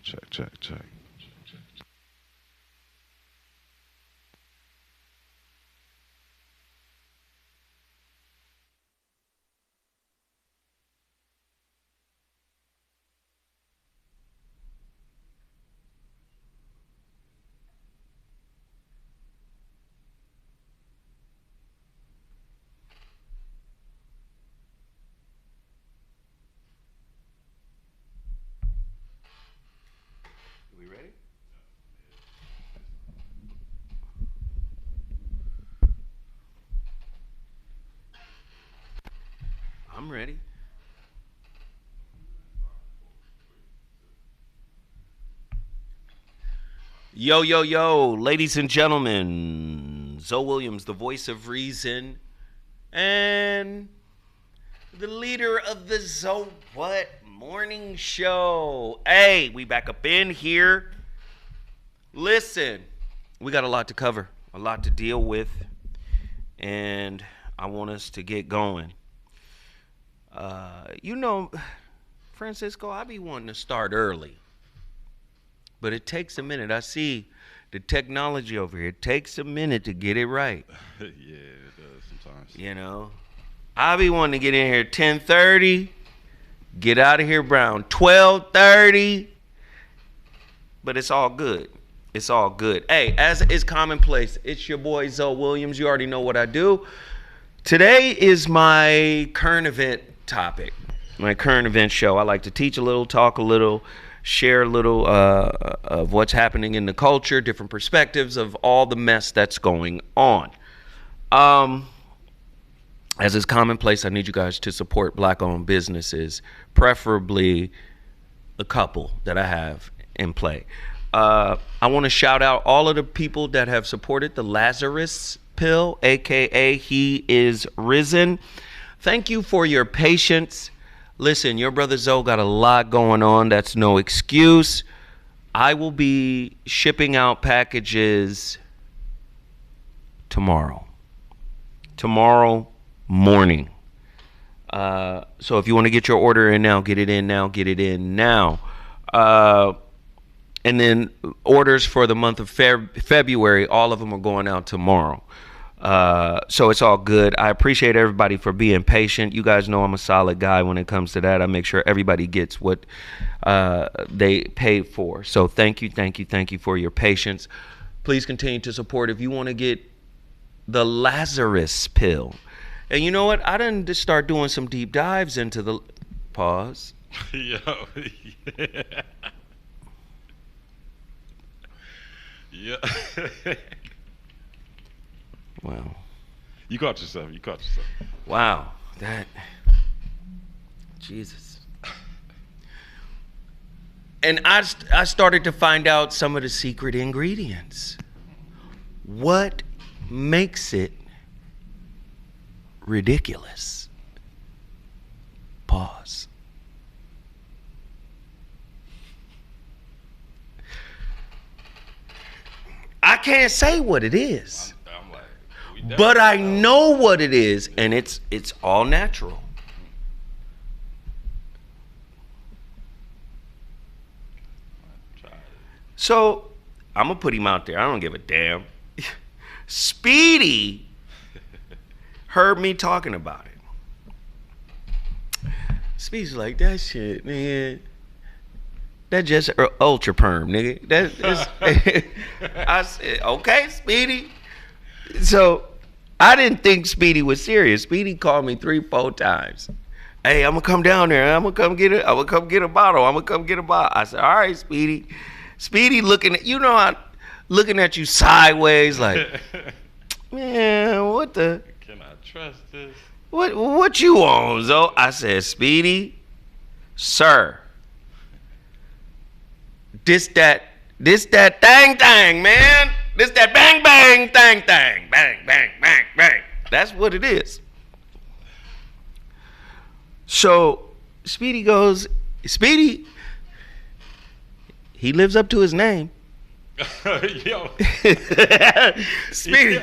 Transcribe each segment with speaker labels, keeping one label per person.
Speaker 1: Check.
Speaker 2: We ready? I'm ready. Yo, ladies and gentlemen, Zoe Williams, the voice of reason, and the leader of the ZoWhat morning show. Hey, we back up in here. Listen, we got a lot to cover, a lot to deal with, and I want us to get going. Francisco, I be wanting to start early. But it takes a minute. I see the technology over here. It takes a minute to get it right.
Speaker 1: Yeah, it does sometimes.
Speaker 2: You know, I be wanting to get in here 10:30, get out of here around 12:30. But it's all good. It's all good. Hey, as is commonplace, it's your boy Zoe Williams. You already know what I do. Today is my current event topic, my current event show. I like to teach a little, talk a little, share a little of what's happening in the culture, different perspectives of all the mess that's going on. As is commonplace, I need you guys to support black-owned businesses, preferably a couple that I have in play. I want to shout out all of the people that have supported the Lazarus Pill, a.k.a. He is Risen. Thank you for your patience. Listen, your brother Zoe got a lot going on. That's no excuse. I will be shipping out packages tomorrow morning. So if you want to get your order in now, get it in now. And then orders for the month of February, all of them are going out tomorrow. So it's all good. I appreciate everybody for being patient. You guys know I'm a solid guy when it comes to that. I make sure everybody gets what they paid for. So thank you for your patience. Please continue to support. If you want to get the Lazarus Pill, and you know what? I didn't just start doing some deep dives into the pause.
Speaker 1: Yo, yeah.
Speaker 2: Wow.
Speaker 1: You caught yourself.
Speaker 2: Wow. Jesus. And I started to find out some of the secret ingredients. What makes it ridiculous? Pause. I can't say what it is. But I know what it is, and it's all natural. So I'm gonna put him out there. I don't give a damn. Speedy heard me talking about it. Speedy's like, that shit, man. That just ultra perm, nigga. I said, okay, Speedy. So I didn't think Speedy was serious. Speedy called me 3-4 times. Hey, I'm gonna come down there. I'm gonna come get a bottle. I said, all right, Speedy. Speedy looking at you sideways like, man, what the?
Speaker 1: Can I trust this?
Speaker 2: What you on, Zoe? I said, Speedy, sir. This that thing, man. This that bang bang thing. Bang. That's what it is. So Speedy goes, he lives up to his name.
Speaker 1: Yo.
Speaker 2: Speedy.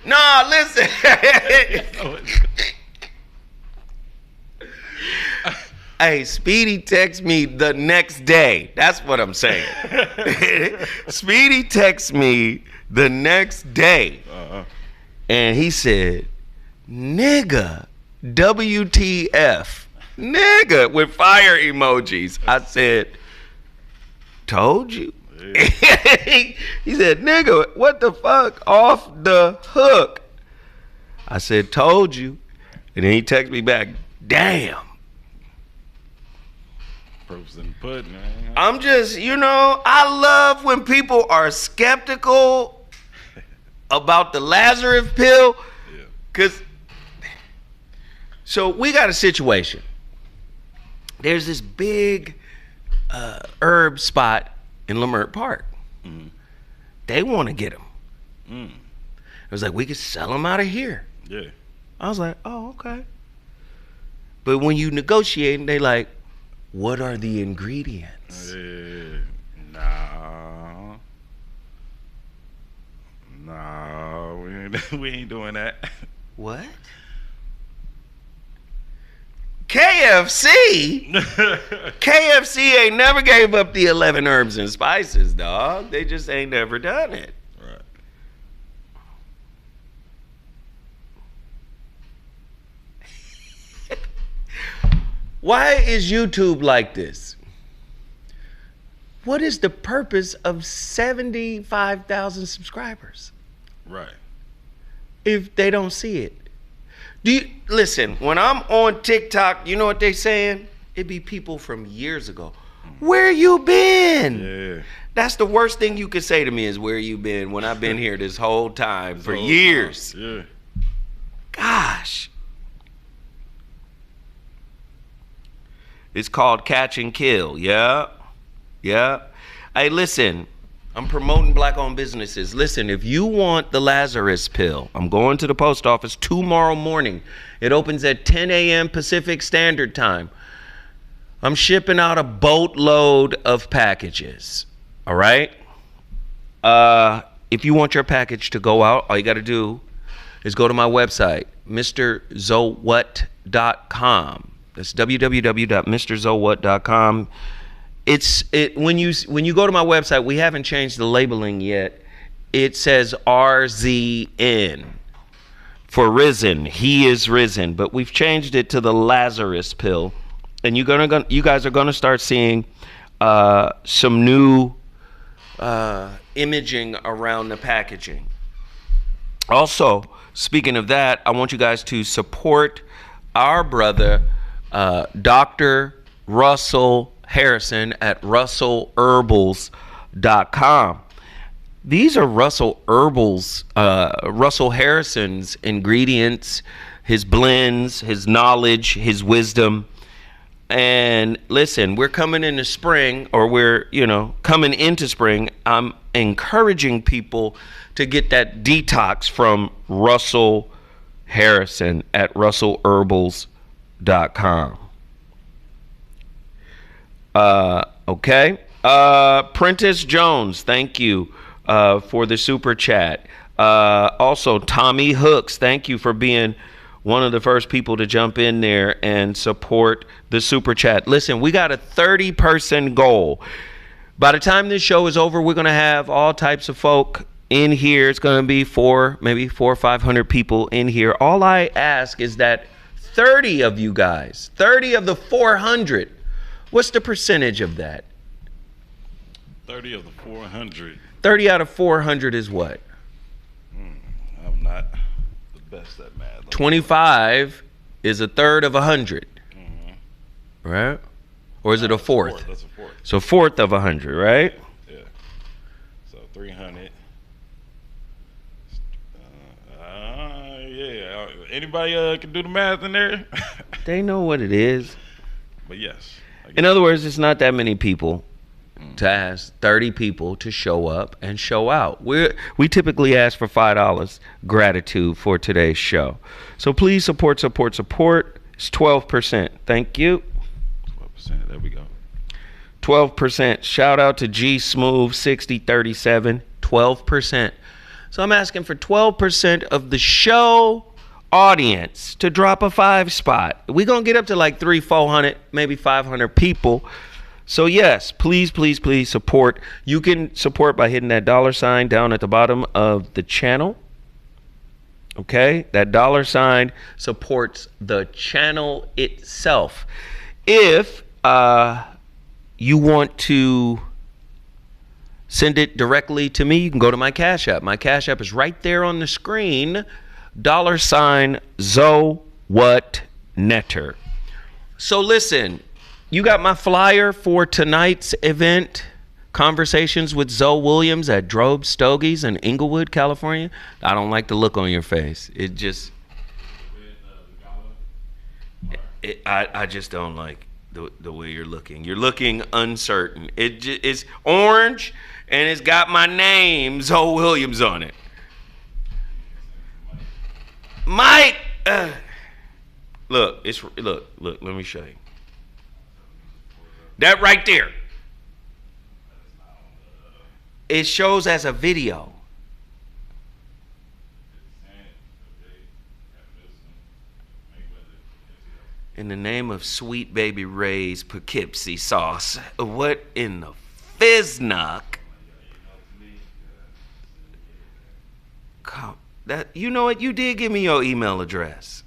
Speaker 2: No, listen. Hey, Speedy texts me the next day. That's what I'm saying. Speedy texts me the next day. And he said, nigga, WTF. Nigga, with fire emojis. I said, told you. He said, nigga, what the fuck? Off the hook. I said, told you. And then he texted me back, damn.
Speaker 1: Proofs in the pudding, man.
Speaker 2: I'm just, I love when people are skeptical about the Lazarus Pill. Yeah. So we got a situation. There's this big herb spot in Leimert Park. Mm-hmm. They want to get them. Mm. It was like, we could sell them out of here.
Speaker 1: Yeah.
Speaker 2: I was like, oh, okay. But when you negotiate, they like, what are the ingredients?
Speaker 1: No, we ain't doing that.
Speaker 2: What? KFC? KFC ain't never gave up the 11 herbs and spices, dog. They just ain't never done it.
Speaker 1: Right.
Speaker 2: Why is YouTube like this? What is the purpose of 75,000 subscribers?
Speaker 1: Right.
Speaker 2: If they don't see it. Listen, when I'm on TikTok, you know what they saying? It be people from years ago. Where you been?
Speaker 1: Yeah.
Speaker 2: That's the worst thing you could say to me is where you been when I've been here this whole time for years.
Speaker 1: Yeah.
Speaker 2: Gosh. It's called Catch and Kill. Yeah. Yeah. Hey, listen. I'm promoting black-owned businesses. Listen, if you want the Lazarus Pill, I'm going to the post office tomorrow morning. It opens at 10 a.m. Pacific Standard Time. I'm shipping out a boatload of packages. All right? If you want your package to go out, all you got to do is go to my website, MrZoWhat.com. That's www.MrZoWhat.com. When you go to my website, we haven't changed the labeling yet. It says RZN for risen. He is risen, but we've changed it to the Lazarus Pill, and you guys are gonna start seeing some new imaging around the packaging. Also, speaking of that, I want you guys to support our brother, Dr. Russell Harrison at russellherbals.com. These are Russell Harrison's ingredients, his blends, his knowledge, his wisdom. And listen, we're coming into spring, or we're, coming into spring. I'm encouraging people to get that detox from Russell Harrison at russellherbals.com. Okay. Prentice Jones, thank you for the super chat. Also, Tommy Hooks, thank you for being one of the first people to jump in there and support the super chat. Listen, we got a 30-person goal. By the time this show is over, we're going to have all types of folk in here. It's going to be maybe 400 or 500 people in here. All I ask is that 30 of you guys, 30 of the 400, what's the percentage of that?
Speaker 1: 30 of the 400.
Speaker 2: 30 out of 400 is what?
Speaker 1: I'm not the best at math.
Speaker 2: 25 is a third of 100. Mm-hmm. Right? Or is it a fourth?
Speaker 1: That's a fourth.
Speaker 2: So a fourth of 100, right?
Speaker 1: Yeah. So 300. Yeah. Anybody can do the math in there?
Speaker 2: They know what it is.
Speaker 1: But yes.
Speaker 2: In other words, it's not that many people to ask 30 people to show up and show out. We typically ask for $5 gratitude for today's show. So please support. It's 12%. Thank you.
Speaker 1: 12%. There we go.
Speaker 2: 12%. Shout out to G Smooth 6037. 12%. So I'm asking for 12% of the show audience to drop a 5 spot. We're going to get up to like 300-400, maybe 500 people. So yes, please, please, please support. You can support by hitting that $sign down at the bottom of the channel. Okay, that $sign supports the channel itself. If you want to send it directly to me, you can go to my Cash App. My Cash App is right there on the screen. $sign ZoWhat Netter. So listen, you got my flyer for tonight's event, Conversations with Zoe Williams at Drobe Stogies in Inglewood, California. I don't like the look on your face. It just, I just don't like the way you're looking. You're looking uncertain. It's orange and it's got my name, Zoe Williams, on it. Mike, look, look. Let me show you. That right there. It shows as a video. In the name of Sweet Baby Ray's Poughkeepsie sauce. What in the fiznuck? That, you know what? You did give me your email address,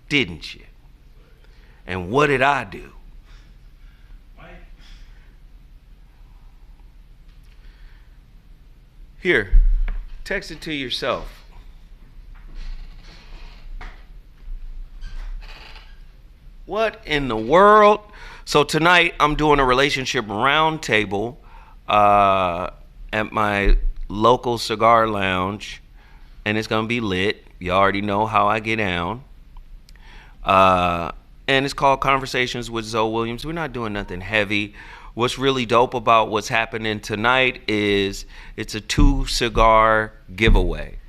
Speaker 2: didn't you? And what did I do? Here, text it to yourself. What in the world? So tonight I'm doing a relationship roundtable at my local cigar lounge, and it's gonna be lit. You already know how I get down. And it's called Conversations with Zoe Williams. We're not doing nothing heavy. What's really dope about what's happening tonight is it's a 2 cigar giveaway.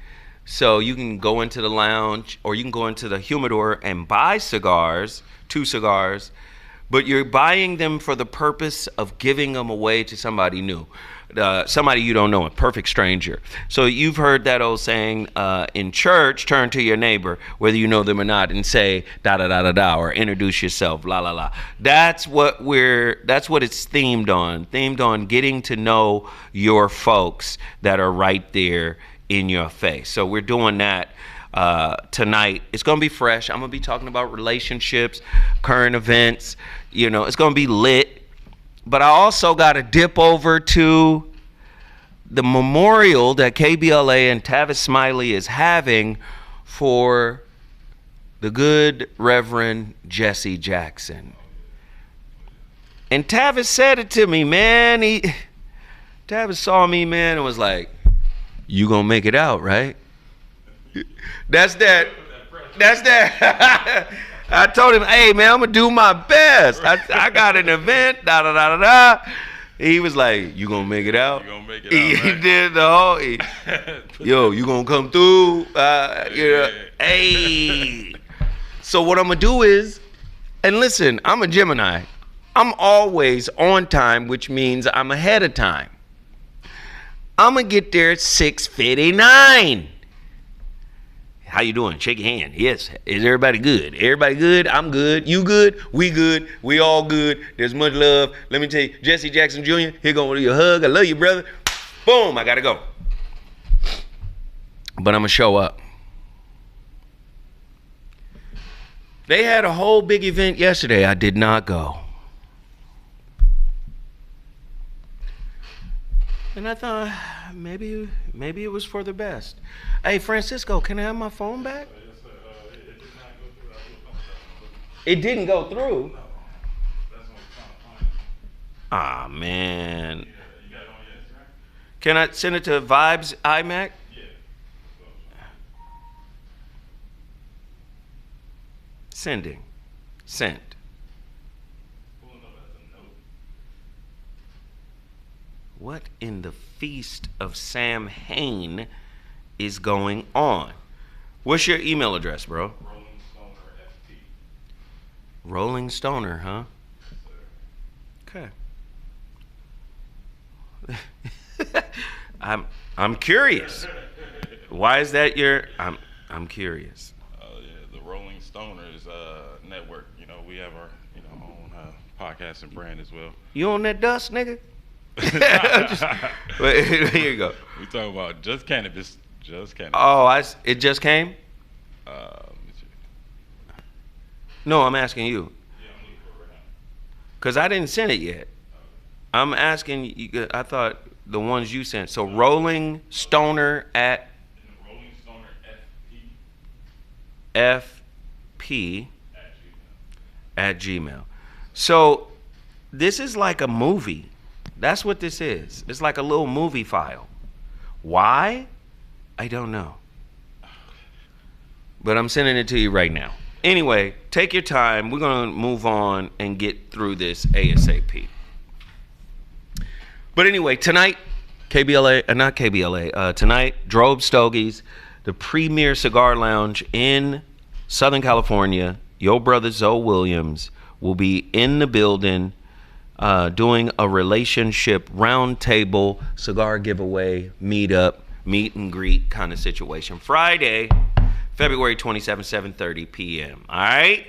Speaker 2: So you can go into the lounge or you can go into the humidor and buy cigars, 2 cigars, but you're buying them for the purpose of giving them away to somebody new. Somebody you don't know, a perfect stranger. So you've heard that old saying in church, turn to your neighbor, whether you know them or not, and say da da da da da, or introduce yourself, la la la. That's what it's themed on getting to know your folks that are right there in your face. So we're doing that tonight. It's gonna be fresh. I'm gonna be talking about relationships, current events. You know, it's gonna be lit. But I also got to dip over to the memorial that KBLA and Tavis Smiley is having for the good Reverend Jesse Jackson. And Tavis said it to me, man. Tavis saw me, man, and was like, you gonna make it out, right? That's that. I told him, hey, man, I'm going to do my best. I got an event, da-da-da-da-da. He was like, you going to make it out?
Speaker 1: You going to make it out,
Speaker 2: He did the whole, yo, you going to come through? Hey. So what I'm going to do is, and listen, I'm a Gemini. I'm always on time, which means I'm ahead of time. I'm going to get there at 6:59. How you doing? Shake your hand. Yes. Is everybody good? Everybody good? I'm good. You good? We good. We all good. There's much love. Let me tell you, Jesse Jackson Jr., here going to your hug. I love you, brother. Boom. I got to go. But I'm going to show up. They had a whole big event yesterday. I did not go. And I thought, maybe it was for the best. Hey, Francisco, can I have my phone back? It didn't go through? Ah, man. Can I send it to Vibes iMac? Sending. Sent. What in the feast of Sam Hain is going on? What's your email address, bro? Rolling Stoner, huh? Okay. I'm curious. Why is that your? I'm curious.
Speaker 1: Stoners network. You know, we have our own podcast and brand as well.
Speaker 2: You on that dust, nigga? Wait, here you go.
Speaker 1: We talking about just cannabis.
Speaker 2: Oh, it just came? No, I'm asking you.
Speaker 1: Yeah, I'm looking for it right now.
Speaker 2: Because I didn't send it yet. I'm asking you, I thought the ones you sent. So Rolling Stoner at
Speaker 1: Rolling Stoner
Speaker 2: FP at Gmail. So this is like a movie. That's what this is. It's like a little movie file. Why? I don't know. But I'm sending it to you right now. Anyway, take your time. We're going to move on and get through this ASAP. But anyway, tonight, tonight, Drobe Stogies, the premier cigar lounge in Southern California, your brother Zoe Williams will be in the building doing a relationship roundtable cigar giveaway meet and greet kind of situation. Friday, February 27th, 7:30 p.m. All right?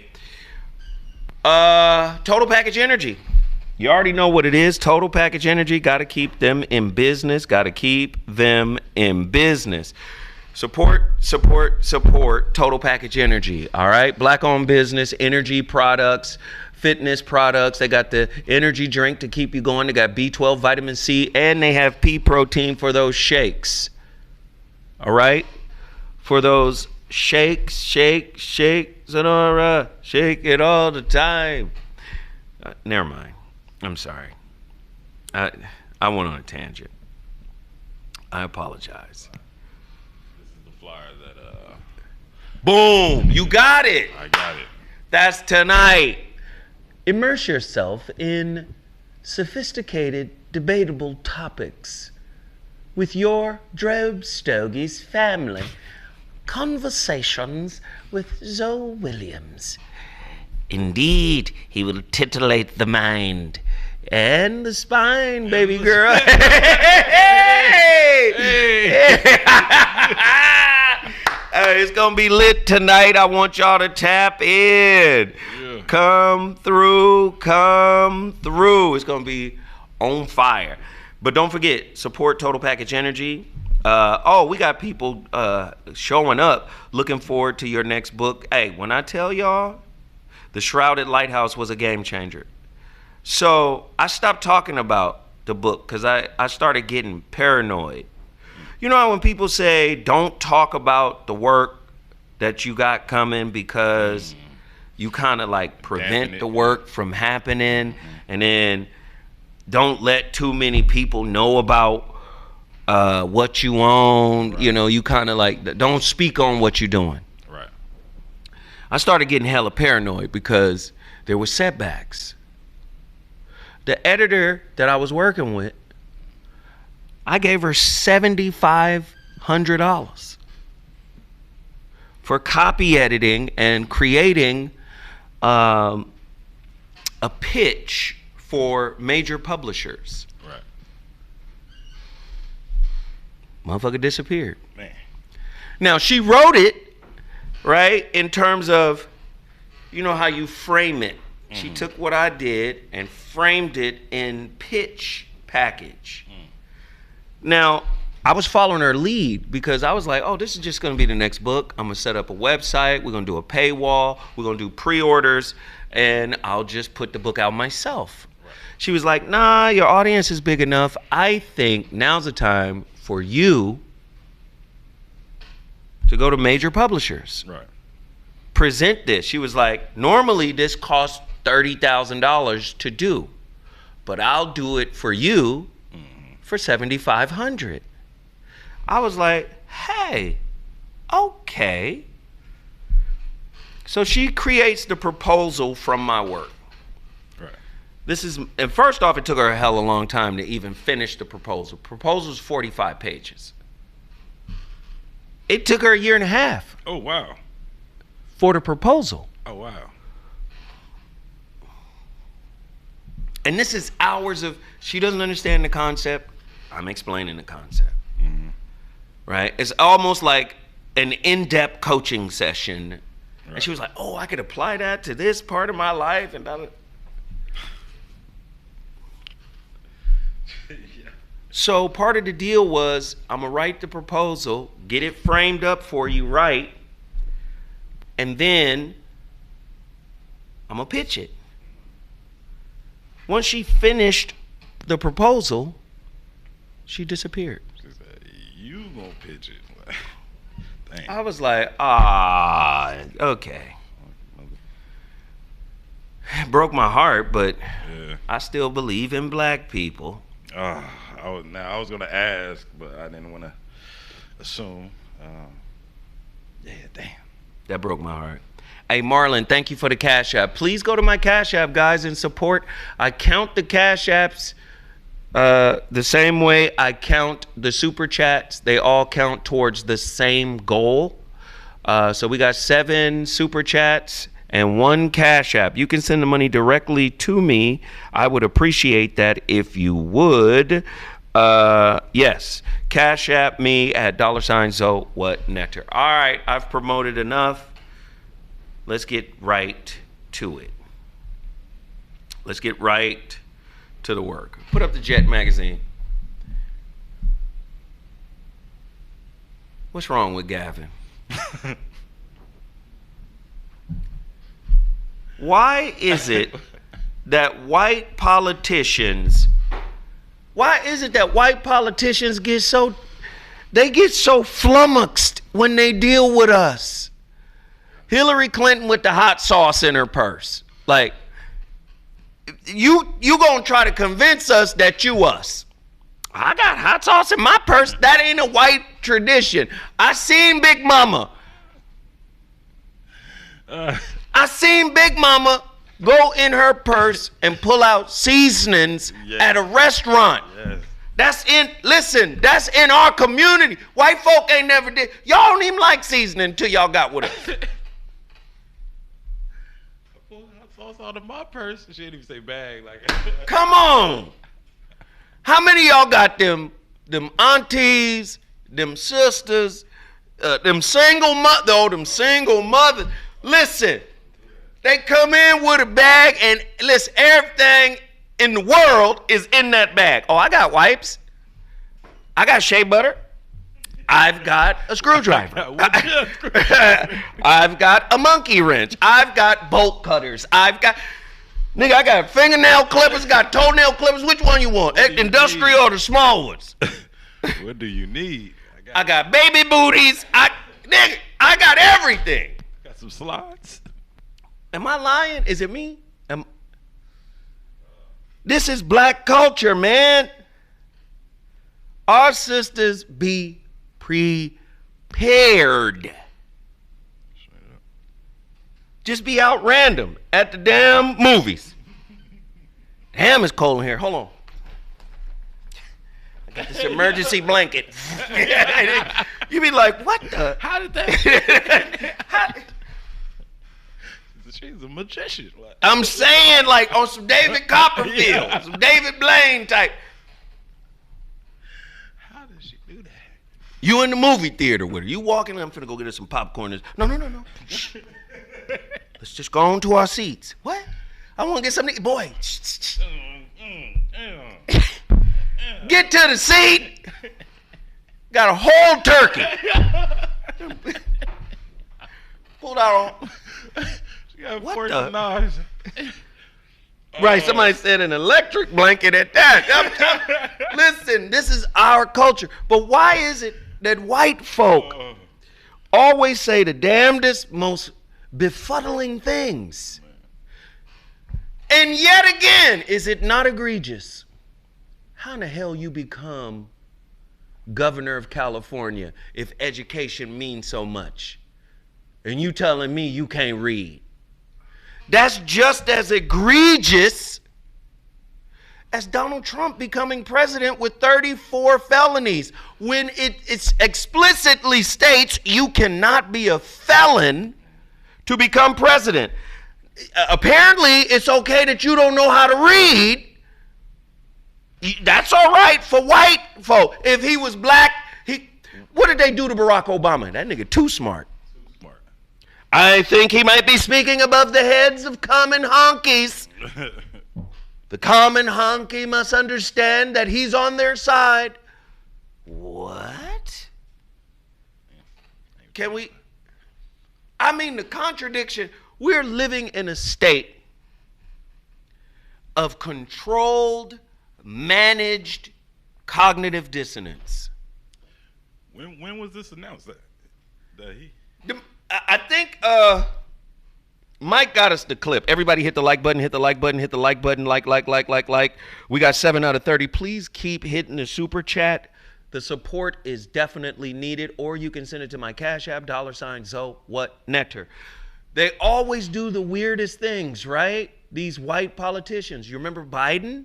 Speaker 2: Total Package Energy. You already know what it is. Total Package Energy. Got to keep them in business. Support Total Package Energy. All right? Black-owned business, energy products, fitness products. They got the energy drink to keep you going. They got B12, vitamin C, and they have pea protein for those shakes. All right? For those shake, Sonora, shake it all the time. Never mind. I'm sorry. I went on a tangent. I apologize.
Speaker 1: This is the flyer that
Speaker 2: Boom! You got it!
Speaker 1: I got it.
Speaker 2: That's tonight. Immerse yourself in sophisticated, debatable topics with your Drobe Stogies family. Conversations with Zoe Williams. Indeed, he will titillate the mind and the spine, baby girl. It's gonna be lit tonight. I want y'all to tap in. Yeah. Come through. It's gonna be on fire. But don't forget, support Total Package Energy. We got people showing up. Looking forward to your next book. Hey, when I tell y'all, The Shrouded Lighthouse was a game changer. So I stopped talking about the book because I started getting paranoid. You know how when people say don't talk about the work that you got coming because you kind of like prevent the work from happening, and then don't let too many people know about what you own. Right. You know, you kind of like don't speak on what you're doing.
Speaker 1: Right.
Speaker 2: I started getting hella paranoid because there were setbacks. The editor that I was working with, I gave her $7,500 for copy editing and creating a pitch for major publishers.
Speaker 1: Right.
Speaker 2: Motherfucker disappeared.
Speaker 1: Man.
Speaker 2: Now, she wrote it, right, in terms of, you know how you frame it. Mm-hmm. She took what I did and framed it in pitch package. Now, I was following her lead because I was like, oh, this is just going to be the next book. I'm going to set up a website. We're going to do a paywall. We're going to do pre-orders, and I'll just put the book out myself. Right. She was like, nah, your audience is big enough. I think now's the time for you to go to major publishers.
Speaker 1: Right.
Speaker 2: Present this. She was like, normally this costs $30,000 to do, but I'll do it for you for $7,500. I was like, hey, okay. So she creates the proposal from my work.
Speaker 1: Right.
Speaker 2: And first off, it took her a hell of a long time to even finish the proposal. Proposal's 45 pages. It took her a year and a half.
Speaker 1: Oh, wow.
Speaker 2: For the proposal.
Speaker 1: Oh, wow.
Speaker 2: And this is hours of, she doesn't understand the concept. I'm explaining the concept. Mm-hmm. Right? It's almost like an in-depth coaching session And she was like, oh, I could apply that to this part of my life. And So part of the deal was, I'm going to write the proposal, get it framed up for you right, and then I'm going to pitch it. Once she finished the proposal, she disappeared.
Speaker 1: She said, you gonna pitch it. Dang.
Speaker 2: I was like, okay. It broke my heart, but
Speaker 1: Yeah.
Speaker 2: I still believe in black people.
Speaker 1: I was gonna ask, but I didn't want to assume. Yeah, damn.
Speaker 2: That broke my heart. Hey, Marlon, thank you for the Cash App. Please go to my Cash App, guys, and support. I count the Cash Apps the same way I count the Super Chats. They all count towards the same goal. So we got 7 Super Chats and 1 Cash App. You can send the money directly to me. I would appreciate that if you would. Yes, Cash App me at $ZoWhat Nectar. All right, I've promoted enough. Let's get right to it. Let's get right to the work. Put up the Jet magazine. What's wrong with Gavin? Why is it that white politicians get so flummoxed when they deal with us? Hillary Clinton with the hot sauce in her purse. Like, you gonna try to convince us that you us. I got hot sauce in my purse. That ain't a white tradition. I seen Big Mama. I seen Big Mama go in her purse and pull out seasonings at a restaurant.
Speaker 1: Yes.
Speaker 2: That's in our community. White folk ain't never did. Y'all don't even like seasoning until y'all got with us.
Speaker 1: Sauce out of my purse. She didn't even say bag. Like,
Speaker 2: come on. How many of y'all got them aunties, them sisters, them single mothers? Listen, they come in with a bag and listen, everything in the world is in that bag. Oh, I got wipes. I got shea butter. I've got a screwdriver. I've got a monkey wrench. I've got bolt cutters. I got fingernail clippers, got toenail clippers. Which one you want? Industrial or the small ones?
Speaker 1: What do you need?
Speaker 2: I got baby booties. I got everything.
Speaker 1: Got some slides.
Speaker 2: Am I lying? Is it me? This is black culture, man. Our sisters be prepared. Just be out random at the damn movies. Damn, it's cold in here. Hold on. I got this emergency blanket. You be like, what the?
Speaker 1: How did that? She's a magician.
Speaker 2: I'm saying, like, on some David Copperfield, some David Blaine type.
Speaker 1: How did she do that?
Speaker 2: You in the movie theater with her. You walking, I'm finna go get her some popcorn. No. Let's just go on to our seats. What? I want to get something. Boy. Get to the seat. Got a whole turkey. Pulled out.
Speaker 1: What the?
Speaker 2: Right, somebody said an electric blanket at that. Listen, this is our culture. But why is it that white folk always say the damnedest, most befuddling things? And yet again, is it not egregious? How in the hell you become governor of California if education means so much? And you telling me you can't read? That's just as egregious as Donald Trump becoming president with 34 felonies when it explicitly states you cannot be a felon to become president. Apparently, it's okay that you don't know how to read. That's all right for white folk. If he was black, what did they do to Barack Obama? That nigga too smart. I think he might be speaking above the heads of common honkies. The common honky must understand that he's on their side. What? Can we? I mean, the contradiction. We're living in a state of controlled, managed cognitive dissonance.
Speaker 1: When was this announced that he?
Speaker 2: I think Mike got us the clip. Everybody hit the like button, hit the like button, hit the like button, like. We got 7 out of 30. Please keep hitting the super chat. The support is definitely needed, or you can send it to my Cash App, $ZoWhat Nectar. They always do the weirdest things, right? These white politicians. You remember Biden?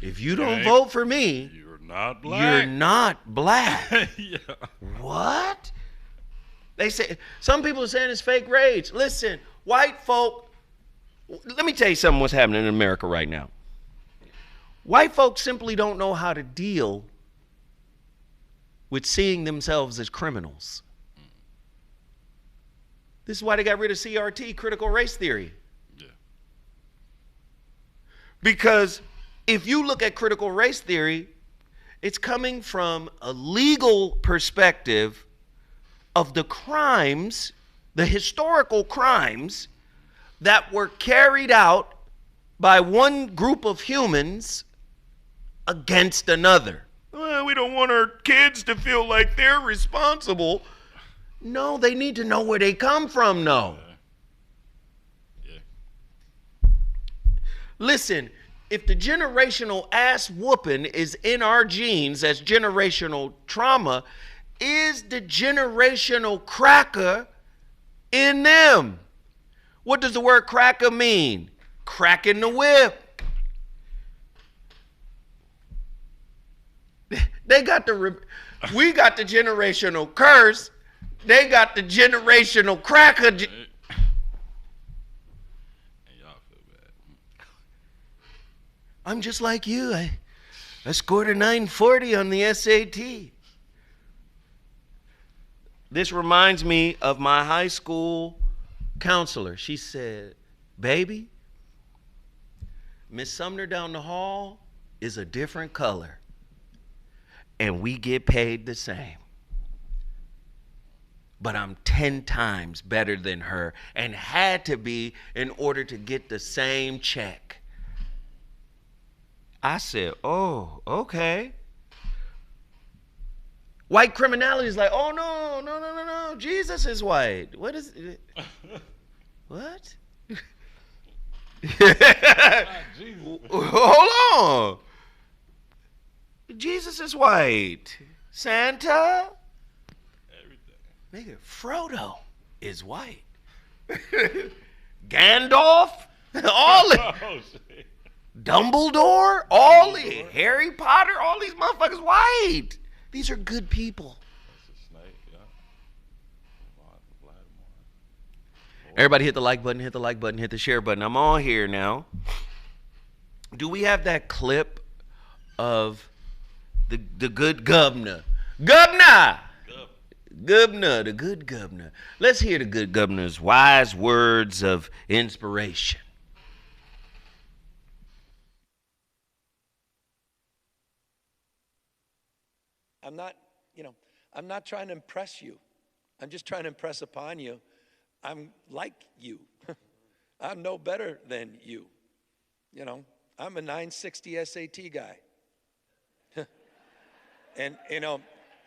Speaker 2: If you don't vote for me,
Speaker 1: you're not black.
Speaker 2: You're not black.
Speaker 1: Yeah.
Speaker 2: What? They say, some people are saying it's fake rage. Listen, white folk, let me tell you something what's happening in America right now. White folks simply don't know how to deal with seeing themselves as criminals. This is why they got rid of CRT, critical race theory.
Speaker 1: Yeah.
Speaker 2: Because if you look at critical race theory, it's coming from a legal perspective of the crimes, the historical crimes that were carried out by one group of humans against another. Well, we don't want our kids to feel like they're responsible. No, they need to know where they come from, no.
Speaker 1: Yeah.
Speaker 2: Listen, if the generational ass whooping is in our genes as generational trauma, is the generational cracker in them? What does the word cracker mean? Cracking the whip. We got the generational curse. They got the generational cracker.
Speaker 1: And y'all feel bad.
Speaker 2: I'm just like you. I scored a 940 on the SAT. This reminds me of my high school counselor. She said, baby, Miss Sumner down the hall is a different color, and we get paid the same. But I'm 10 times better than her, and had to be in order to get the same check. I said, oh, okay. White criminality is like, oh, no, Jesus is white. What is it? What? Hold on. Jesus is white. Santa? Everything. Nigga, Frodo is white. Gandalf? All it. Dumbledore? All it. Harry Potter? All these motherfuckers white. These are good people. Everybody hit the like button, hit the like button, hit the share button. I'm on here now. Do we have that clip of the good governor? Governor, the good governor. Let's hear the good governor's wise words of inspiration.
Speaker 3: I'm not trying to impress you. I'm just trying to impress upon you. I'm like you. I'm no better than you. I'm a 960 SAT guy. and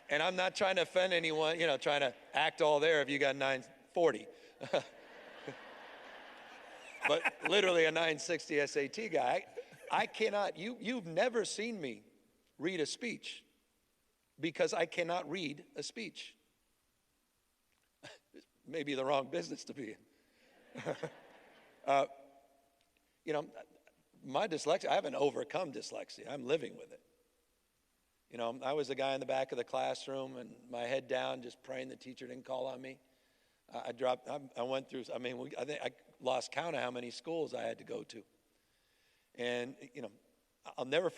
Speaker 3: I'm not trying to offend anyone, trying to act all there if you got 940. But literally a 960 SAT guy. I cannot, you've never seen me read a speech because I cannot read a speech. Maybe the wrong business to be in. My dyslexia, I haven't overcome dyslexia. I'm living with it. I was the guy in the back of the classroom and my head down, just praying the teacher didn't call on me. I went through, I think I lost count of how many schools I had to go to. And, I'll never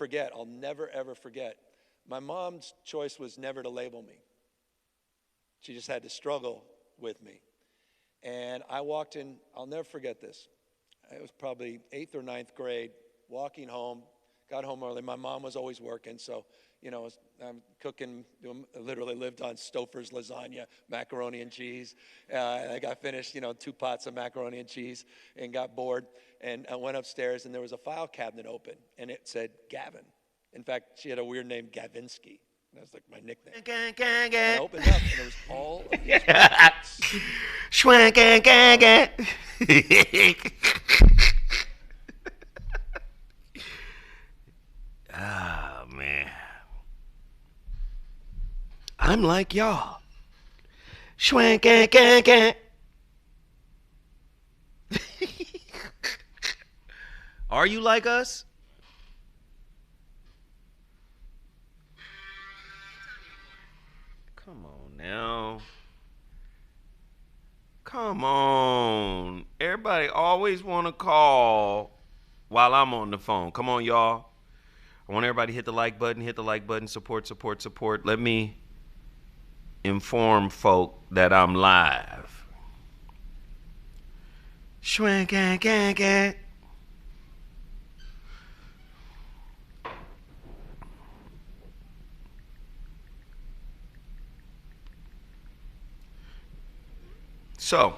Speaker 3: ever forget. My mom's choice was never to label me. She just had to struggle with me. And I walked in, I'll never forget this. It was probably 8th or 9th grade, walking home, got home early. My mom was always working, so, you know, I'm cooking, literally lived on Stouffer's lasagna, macaroni and cheese. I got finished, 2 pots of macaroni and cheese and got bored. And I went upstairs, and there was a file cabinet open, and it said Gavin. In fact, she had a weird name, Gavinsky. That was like my nickname. And I opened up, and it was all of these
Speaker 2: Oh, man. I'm like y'all. Are you like us? Come on now. Come on. Everybody always want to call while I'm on the phone. Come on, y'all. I want everybody to hit the like button, support. Let me inform folk that I'm live. So,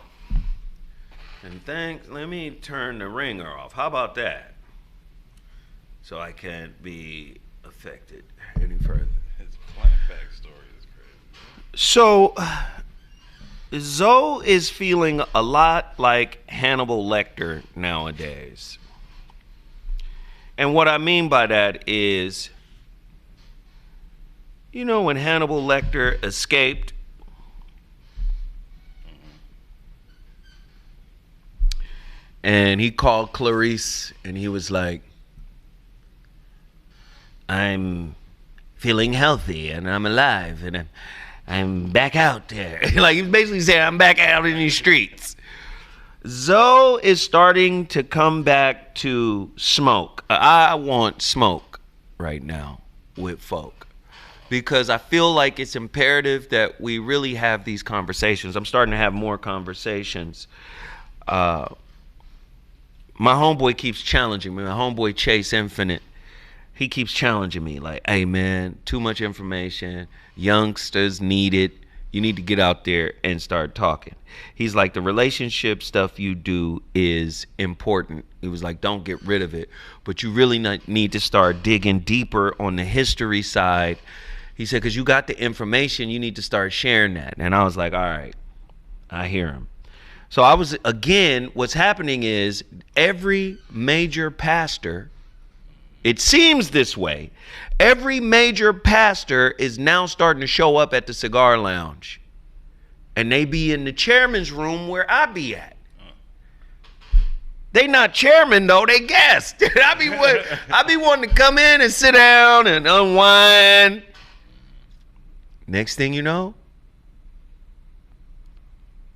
Speaker 2: and thanks, let me turn the ringer off. How about that? So I can't be affected any further.
Speaker 1: His flashback story is crazy.
Speaker 2: So, Zoe is feeling a lot like Hannibal Lecter nowadays. And what I mean by that is, when Hannibal Lecter escaped, and he called Clarice, and he was like, I'm feeling healthy, and I'm alive, and I'm back out there. Like, he's basically saying, I'm back out in these streets. Zoe is starting to come back to smoke. I want smoke right now with folk, because I feel like it's imperative that we really have these conversations. I'm starting to have more conversations. My homeboy keeps challenging me. My homeboy Chase Infinite, he keeps challenging me like, hey man, too much information. Youngsters need it. You need to get out there and start talking. He's like, the relationship stuff you do is important. He was like, don't get rid of it. But you really need to start digging deeper on the history side. He said, because you got the information, you need to start sharing that. And I was like, all right, I hear him. So what's happening is every major pastor, it seems this way, every major pastor is now starting to show up at the cigar lounge. And they be in the chairman's room where I be at. They not chairman though, they guests. I be wanting to come in and sit down and unwind. Next thing you know,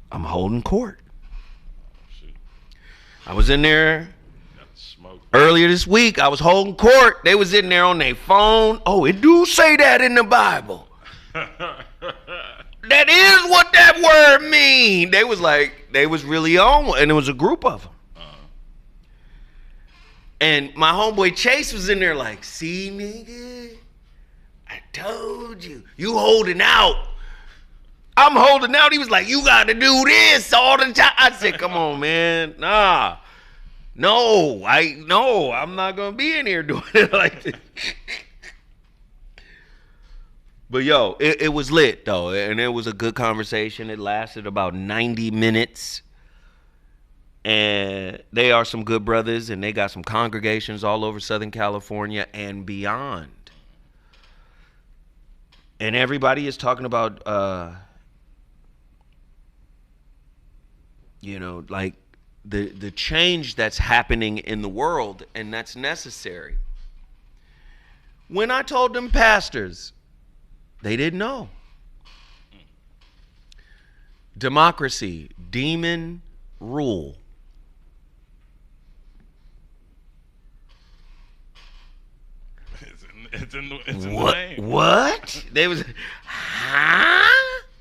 Speaker 2: I'm holding court. I was in there earlier this week. I was holding court. They was in there on their phone. Oh, it do say that in the Bible. That is what that word mean. They was really on, and it was a group of them. And my homeboy Chase was in there like, see, nigga, I told you, you holding out. I'm holding out. He was like, you got to do this all the time. I said, come on, man. Nah. No, I'm not going to be in here doing it like this. But, yo, it was lit, though. And it was a good conversation. It lasted about 90 minutes. And they are some good brothers. And they got some congregations all over Southern California and beyond. And everybody is talking about... like the change that's happening in the world, and that's necessary. When I told them pastors, they didn't know. Democracy, demon rule.
Speaker 1: It's in the name.
Speaker 2: What? They was, huh?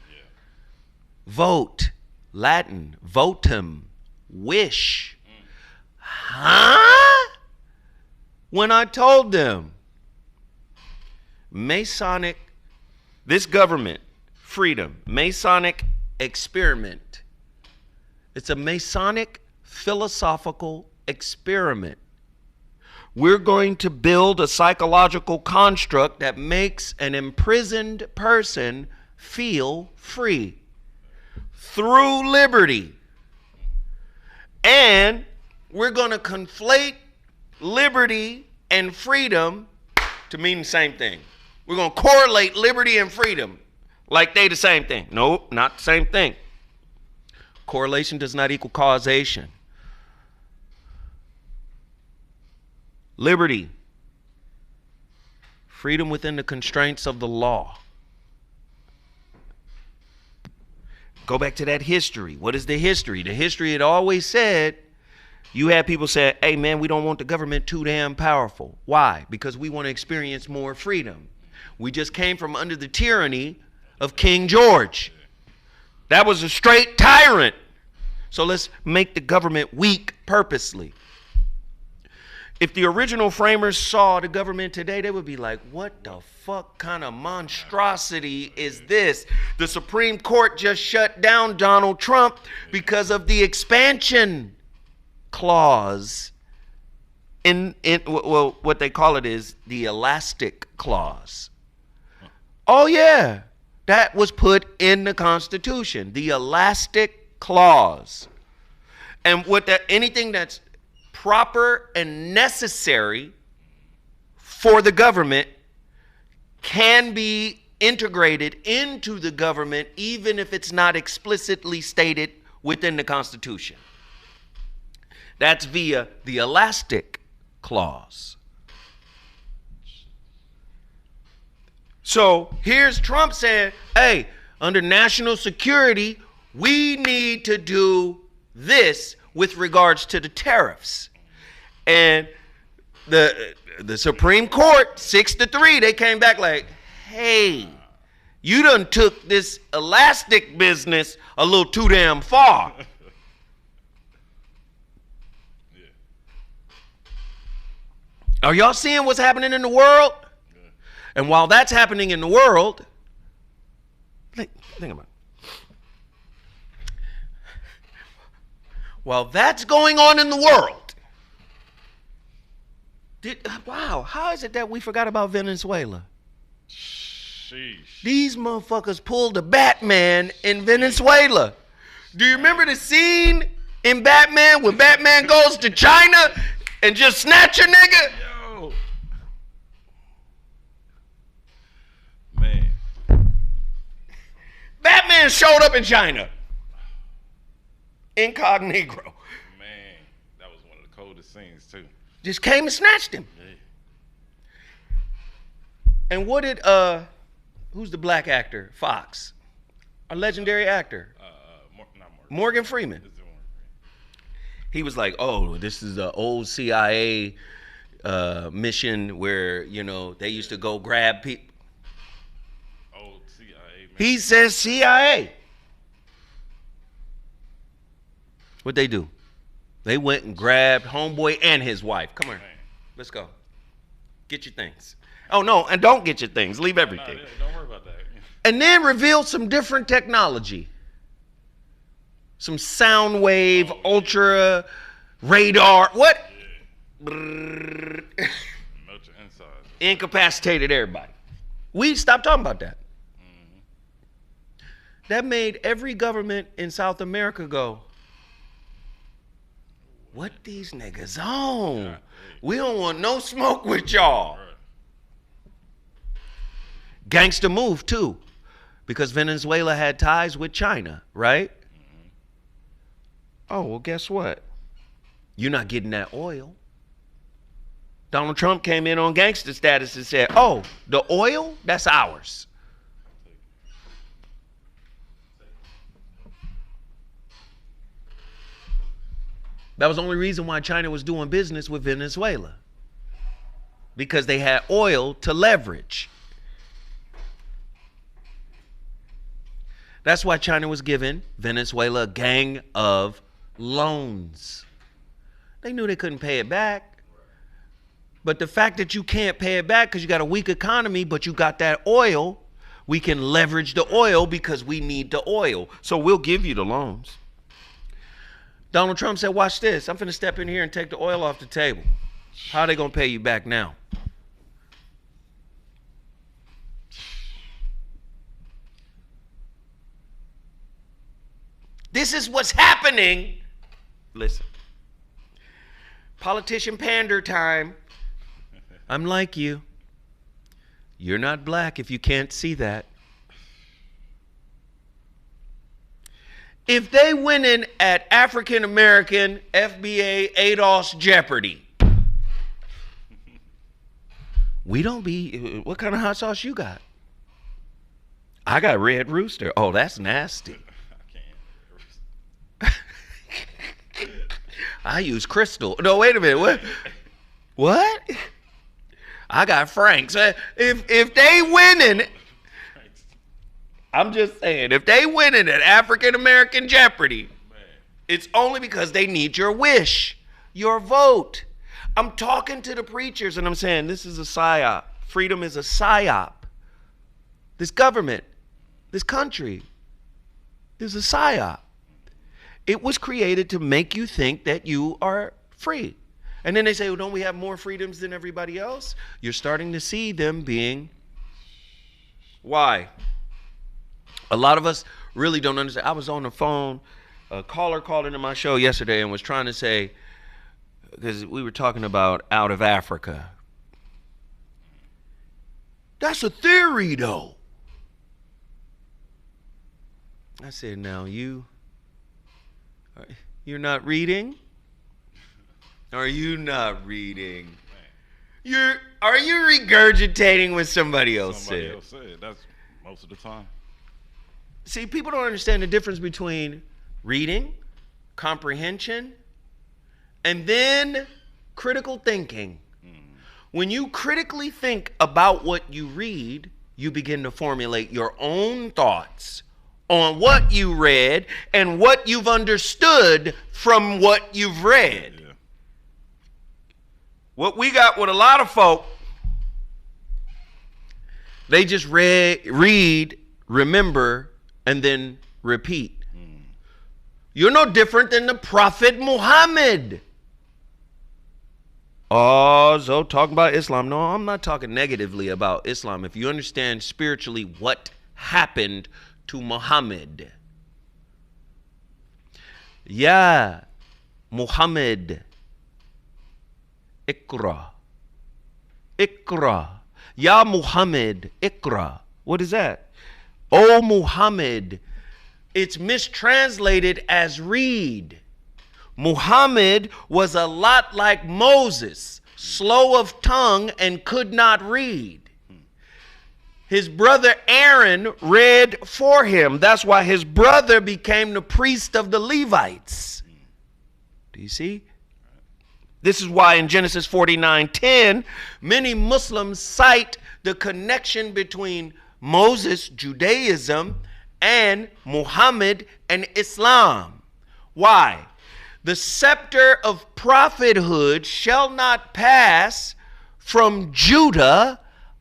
Speaker 2: Yeah. Vote. Latin, votum, wish. Huh? When I told them, Masonic, this government, freedom, Masonic experiment. It's a Masonic philosophical experiment. We're going to build a psychological construct that makes an imprisoned person feel free through liberty. And we're going to conflate liberty and freedom to mean the same thing. We're going to correlate liberty and freedom like they the same thing. No, not the same thing. Correlation does not equal causation. Liberty, freedom within the constraints of the law. Go back to that history. What is the history? The history had always said, you had people say, hey man, we don't want the government too damn powerful. Why? Because we want to experience more freedom. We just came from under the tyranny of King George. That was a straight tyrant. So let's make the government weak purposely. If the original framers saw the government today, they would be like, what the fuck kind of monstrosity is this? The Supreme Court just shut down Donald Trump because of the expansion clause well, what they call it is the elastic clause. Oh yeah, that was put in the Constitution, the elastic clause. And what that, anything that's proper and necessary for the government can be integrated into the government even if it's not explicitly stated within the Constitution. That's via the elastic clause. So here's Trump saying, hey, under national security, we need to do this with regards to the tariffs. And the Supreme Court, 6-3, they came back like, hey, you done took this elastic business a little too damn far. Are y'all seeing what's happening in the world? Yeah. And while that's happening in the world, think about it. While that's going on in the world, wow, how is it that we forgot about Venezuela?
Speaker 1: Sheesh.
Speaker 2: These motherfuckers pulled a Batman in Venezuela. Do you remember the scene in Batman when Batman goes to China and just snatch a nigga?
Speaker 1: Yo. Man.
Speaker 2: Batman showed up in China. Incognito.
Speaker 1: Man, that was one of the coldest scenes too.
Speaker 2: Just came and snatched him.
Speaker 1: Yeah.
Speaker 2: And what did who's the black actor? Fox. A legendary actor. Morgan Freeman. He was like, oh, this is an old CIA mission where, you know, they used to go grab people.
Speaker 1: Old CIA mission.
Speaker 2: He says CIA. What'd they do? They went and grabbed homeboy and his wife. Come here. Let's go. Get your things. Oh, no, and don't get your things. Leave everything.
Speaker 1: No, don't worry about that.
Speaker 2: And then reveal some different technology. Some sound wave, ultra, radar. What?
Speaker 1: Yeah. Melt your insides.
Speaker 2: Incapacitated everybody. We stopped talking about that. Mm-hmm. That made every government in South America go, what these niggas on? Yeah, we don't want no smoke with y'all. Right. Gangster move too, because Venezuela had ties with China, right? Mm-hmm. Oh, well, guess what? You're not getting that oil. Donald Trump came in on gangster status and said, oh, the oil, that's ours. That was the only reason why China was doing business with Venezuela. Because they had oil to leverage. That's why China was giving Venezuela a gang of loans. They knew they couldn't pay it back. But the fact that you can't pay it back because you got a weak economy, but you got that oil, we can leverage the oil because we need the oil. So we'll give you the loans. Donald Trump said, watch this. I'm finna step in here and take the oil off the table. How are they going to pay you back now? This is what's happening. Listen. Politician pander time. I'm like you. You're not black if you can't see that. If they went in at African American FBA ADOS Jeopardy, we don't be, what kind of hot sauce you got? I got Red Rooster. Oh, that's nasty. I use Crystal. No, wait a minute. What? What? I got Frank's. If they winning, I'm just saying, if they winning at African American Jeopardy, it's only because they need your wish, your vote. I'm talking to the preachers and I'm saying, this is a psyop. Freedom is a psyop. This government, this country, is a psyop. It was created to make you think that you are free. And then they say, well, don't we have more freedoms than everybody else? You're starting to see them being. Why? A lot of us really don't understand. I was on the phone. A caller called into my show yesterday and was trying to say, because we were talking about out of Africa. That's a theory, though. I said, now you're not reading? Are you not reading? Are you regurgitating what somebody else said?
Speaker 1: That's most of the time.
Speaker 2: See, people don't understand the difference between reading, comprehension, and then critical thinking. When you critically think about what you read, you begin to formulate your own thoughts on what you read and what you've understood from what you've read. Yeah. What we got with a lot of folk, they just read, remember, and then repeat. You're no different than the Prophet Muhammad. Oh, so talking about Islam. No, I'm not talking negatively about Islam. If you understand spiritually what happened to Muhammad. Ya Muhammad, Iqra. Iqra. Ya Muhammad, Iqra. What is that? Oh Muhammad. It's mistranslated as read. Muhammad was a lot like Moses, slow of tongue and could not read. His brother Aaron read for him. That's why his brother became the priest of the Levites. Do you see? This is why in Genesis 49:10, many Muslims cite the connection between Moses, Judaism, and Muhammad and Islam. Why? The scepter of prophethood shall not pass from Judah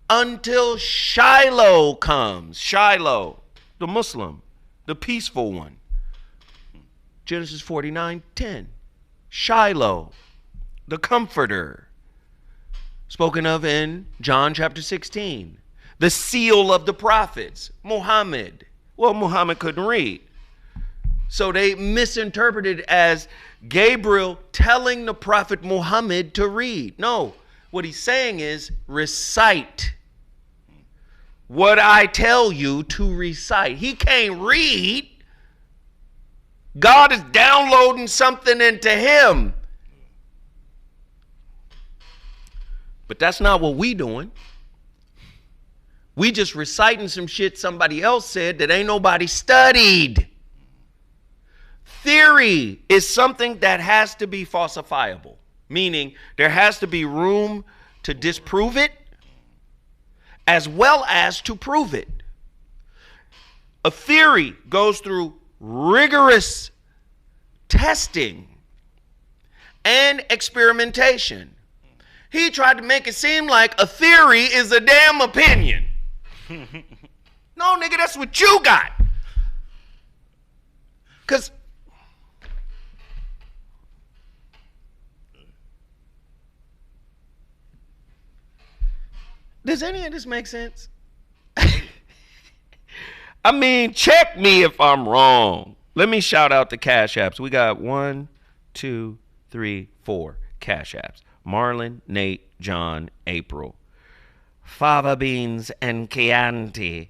Speaker 2: until Shiloh comes. Shiloh, the Muslim, the peaceful one. Genesis 49:10. Shiloh, the comforter, spoken of in John chapter 16. The seal of the prophets, Muhammad. Well, Muhammad couldn't read. So they misinterpreted as Gabriel telling the prophet Muhammad to read. No, what he's saying is recite what I tell you to recite. He can't read. God is downloading something into him. But that's not what we doing. We just reciting some shit somebody else said that ain't nobody studied. Theory is something that has to be falsifiable, meaning there has to be room to disprove it as well as to prove it. A theory goes through rigorous testing and experimentation. He tried to make it seem like a theory is a damn opinion. No, nigga, that's what you got. Because does any of this make sense? I mean, check me if I'm wrong. Let me shout out the Cash Apps. We got 1, 2, 3, 4 Cash Apps. Marlon, Nate, John, April. Fava Beans and Chianti.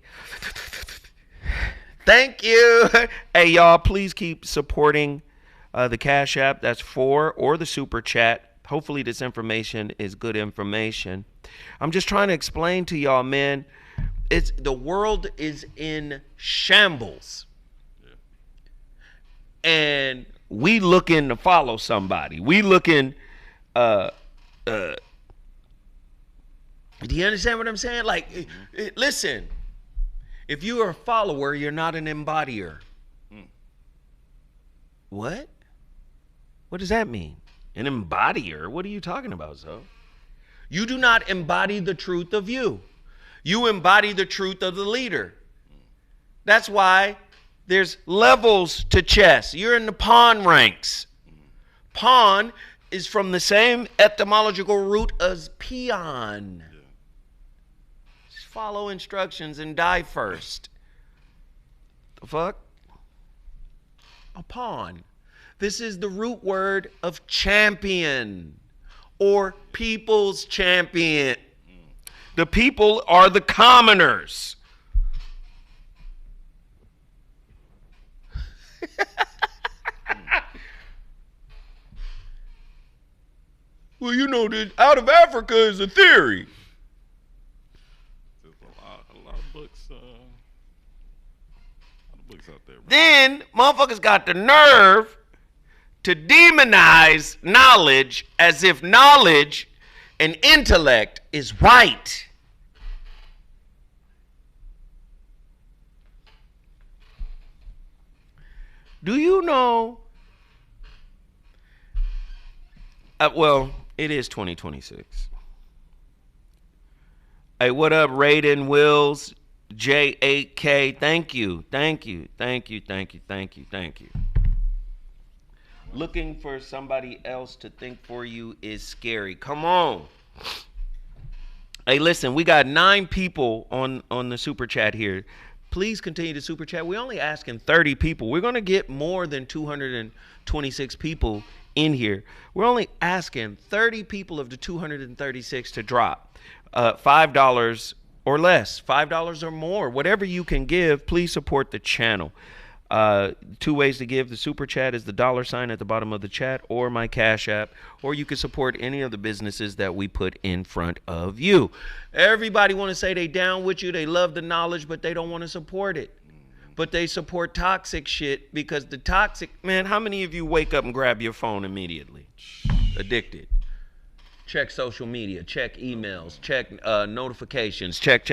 Speaker 2: Thank you. Hey, y'all, please keep supporting the Cash App. That's 4 or the Super Chat. Hopefully this information is good information. I'm just trying to explain to y'all, man. The world is in shambles. Yeah. And we looking to follow somebody. We looking do you understand what I'm saying? Like, listen, if you are a follower, you're not an embodier. What? What does that mean? An embodier? What are you talking about, Zo? You do not embody the truth of you. You embody the truth of the leader. That's why there's levels to chess. You're in the pawn ranks. Pawn is from the same etymological root as peon. Just follow instructions and die first. The fuck? A pawn. This is the root word of champion or people's champion. The people are the commoners. Well, you know, out of Africa is a theory.
Speaker 1: There's a lot of books out there. Bro.
Speaker 2: Then motherfuckers got the nerve to demonize knowledge as if knowledge and intellect is right. Do you know? Well, it is 2026. Hey, what up, Raiden Wills, J8K? Thank you. Looking for somebody else to think for you is scary. Come on. Hey, listen, we got 9 people on the super chat here. Please continue to super chat. We're only asking 30 people. We're going to get more than 226 people in here. We're only asking 30 people of the 236 to drop $5 or less, $5 or more, whatever you can give. Please support the channel. 2 ways to give. The super chat is the $ at the bottom of the chat, or my Cash App, or you can support any of the businesses that we put in front of you. Everybody want to say they down with you, they love the knowledge, but they don't want to support it. But they support toxic shit because the toxic, man, how many of you wake up and grab your phone immediately? Addicted. Check social media, check emails, check notifications, check.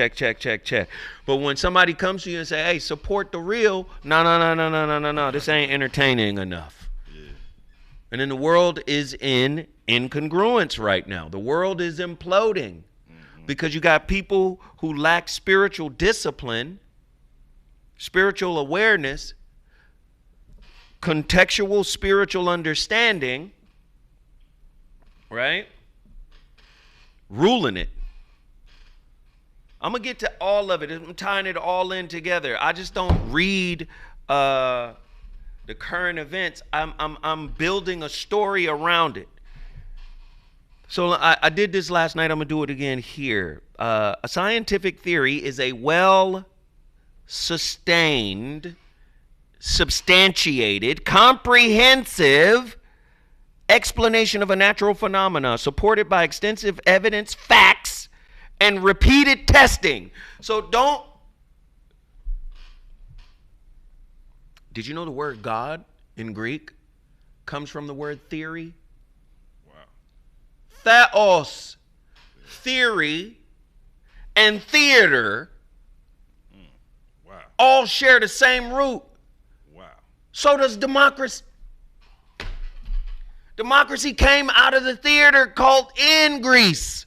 Speaker 2: But when somebody comes to you and say, hey, support the real, no, this ain't entertaining enough. Yeah. And then the world is in incongruence right now. The world is imploding because you got people who lack spiritual discipline, spiritual awareness, contextual spiritual understanding, right? Ruling it. I'm gonna get to all of it. I'm tying it all in together. I just don't read the current events. I'm building a story around it. So I did this last night. I'm gonna do it again here. A scientific theory is a well-sustained, substantiated, comprehensive explanation of a natural phenomena supported by extensive evidence, facts, and repeated testing. So don't. Did you know the word God in Greek comes from the word theory?
Speaker 1: Wow.
Speaker 2: Theos, theory, and theater.
Speaker 1: Wow.
Speaker 2: all share the same root.
Speaker 1: Wow.
Speaker 2: So does democracy. Democracy came out of the theater called in Greece.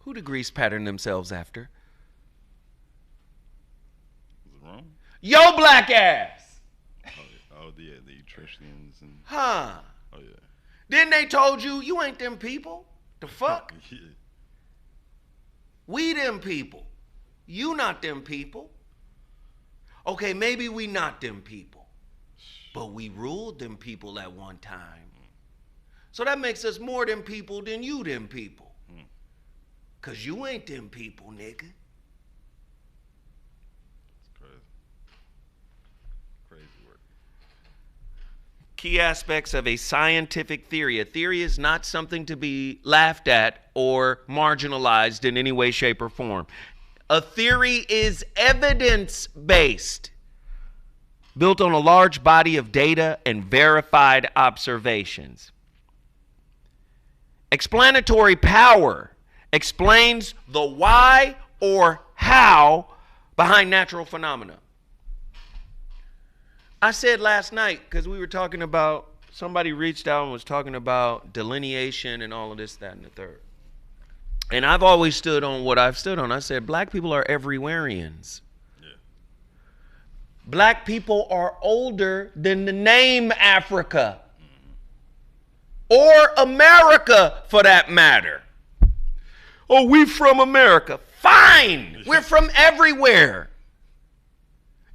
Speaker 2: Who did Greece pattern themselves after?
Speaker 1: Was it wrong?
Speaker 2: Yo, black ass.
Speaker 1: Oh yeah, the Etruscans and.
Speaker 2: Huh.
Speaker 1: Oh yeah.
Speaker 2: Then they told you, you ain't them people. The fuck?
Speaker 1: Yeah.
Speaker 2: We them people. You not them people. Okay, maybe we not them people. But we ruled them people at one time. So that makes us more them people than you them people. Cause you ain't them people, nigga.
Speaker 1: It's crazy. Crazy work.
Speaker 2: Key aspects of a scientific theory. A theory is not something to be laughed at or marginalized in any way, shape, or form. A theory is evidence-based, built on a large body of data and verified observations. Explanatory power explains the why or how behind natural phenomena. I said last night, because we were talking about, somebody reached out and was talking about delineation and all of this, that, and the third. And I've always stood on what I've stood on. I said, black people are everywhereans.
Speaker 1: Yeah.
Speaker 2: Black people are older than the name Africa. Or America, for that matter. Oh, we from America. Fine. We're from everywhere.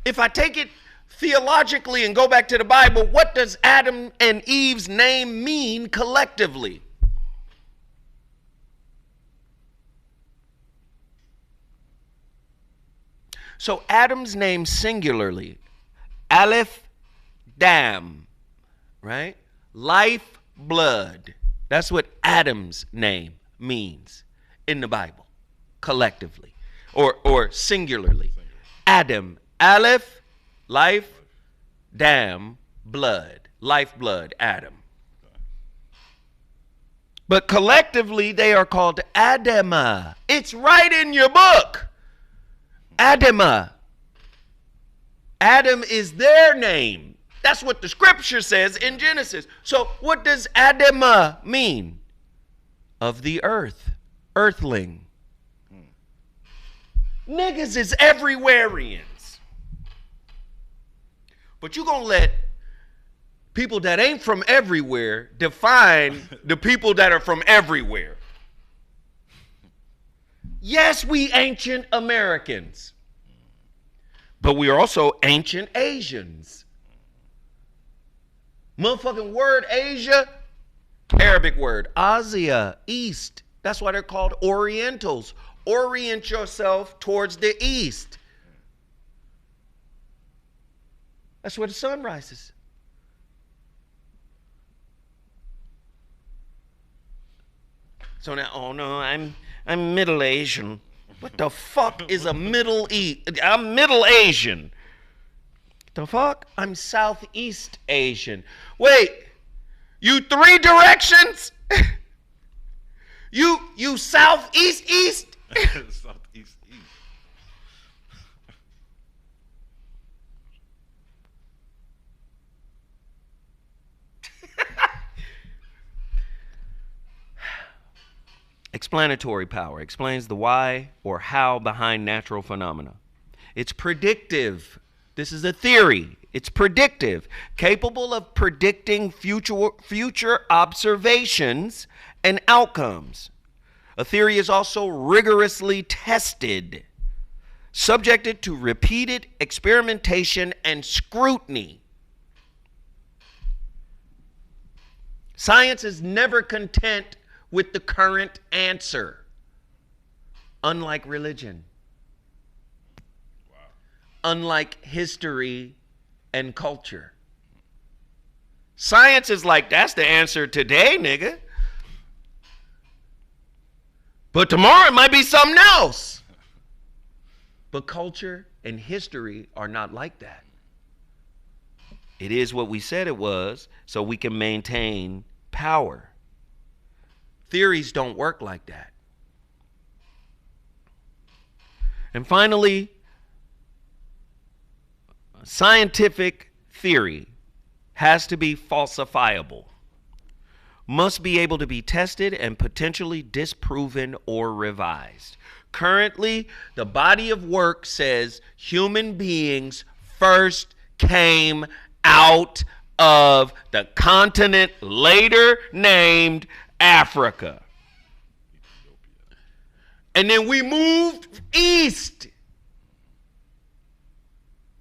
Speaker 2: If I take it theologically and go back to the Bible, what does Adam and Eve's name mean collectively? So Adam's name singularly, Aleph Dam, right? Life, blood. That's what Adam's name means in the Bible, collectively, or singularly. Adam, Aleph, life, Dam, blood. Life, blood, Adam. But collectively, they are called Adama. It's right in your book. Adama. Adam is their name. That's what the scripture says in Genesis. So what does Adama mean? Of the earth. Earthling. Niggas is everywhereans. But you gonna let people that ain't from everywhere define the people that are from everywhere. Yes, we ancient Americans. But we are also ancient Asians. Motherfucking word Asia, Arabic word, Asia, East. That's why they're called Orientals. Orient yourself towards the East. That's where the sun rises. So now, oh no, I'm Middle Asian. What the fuck is a Middle East? I'm Middle Asian. The fuck? I'm Southeast Asian. Wait, you three directions? You Southeast East?
Speaker 1: Southeast East.
Speaker 2: Explanatory power explains the why or how behind natural phenomena. It's predictive. This is a theory. It's predictive, capable of predicting future observations and outcomes. A theory is also rigorously tested, subjected to repeated experimentation and scrutiny. Science is never content with the current answer, unlike religion, unlike history and culture. Science is like, that's the answer today, nigga. But tomorrow it might be something else. But culture and history are not like that. It is what we said it was, so we can maintain power. Theories don't work like that. And finally, scientific theory has to be falsifiable, must be able to be tested and potentially disproven or revised. Currently, the body of work says human beings first came out of the continent later named Africa. And then we moved east.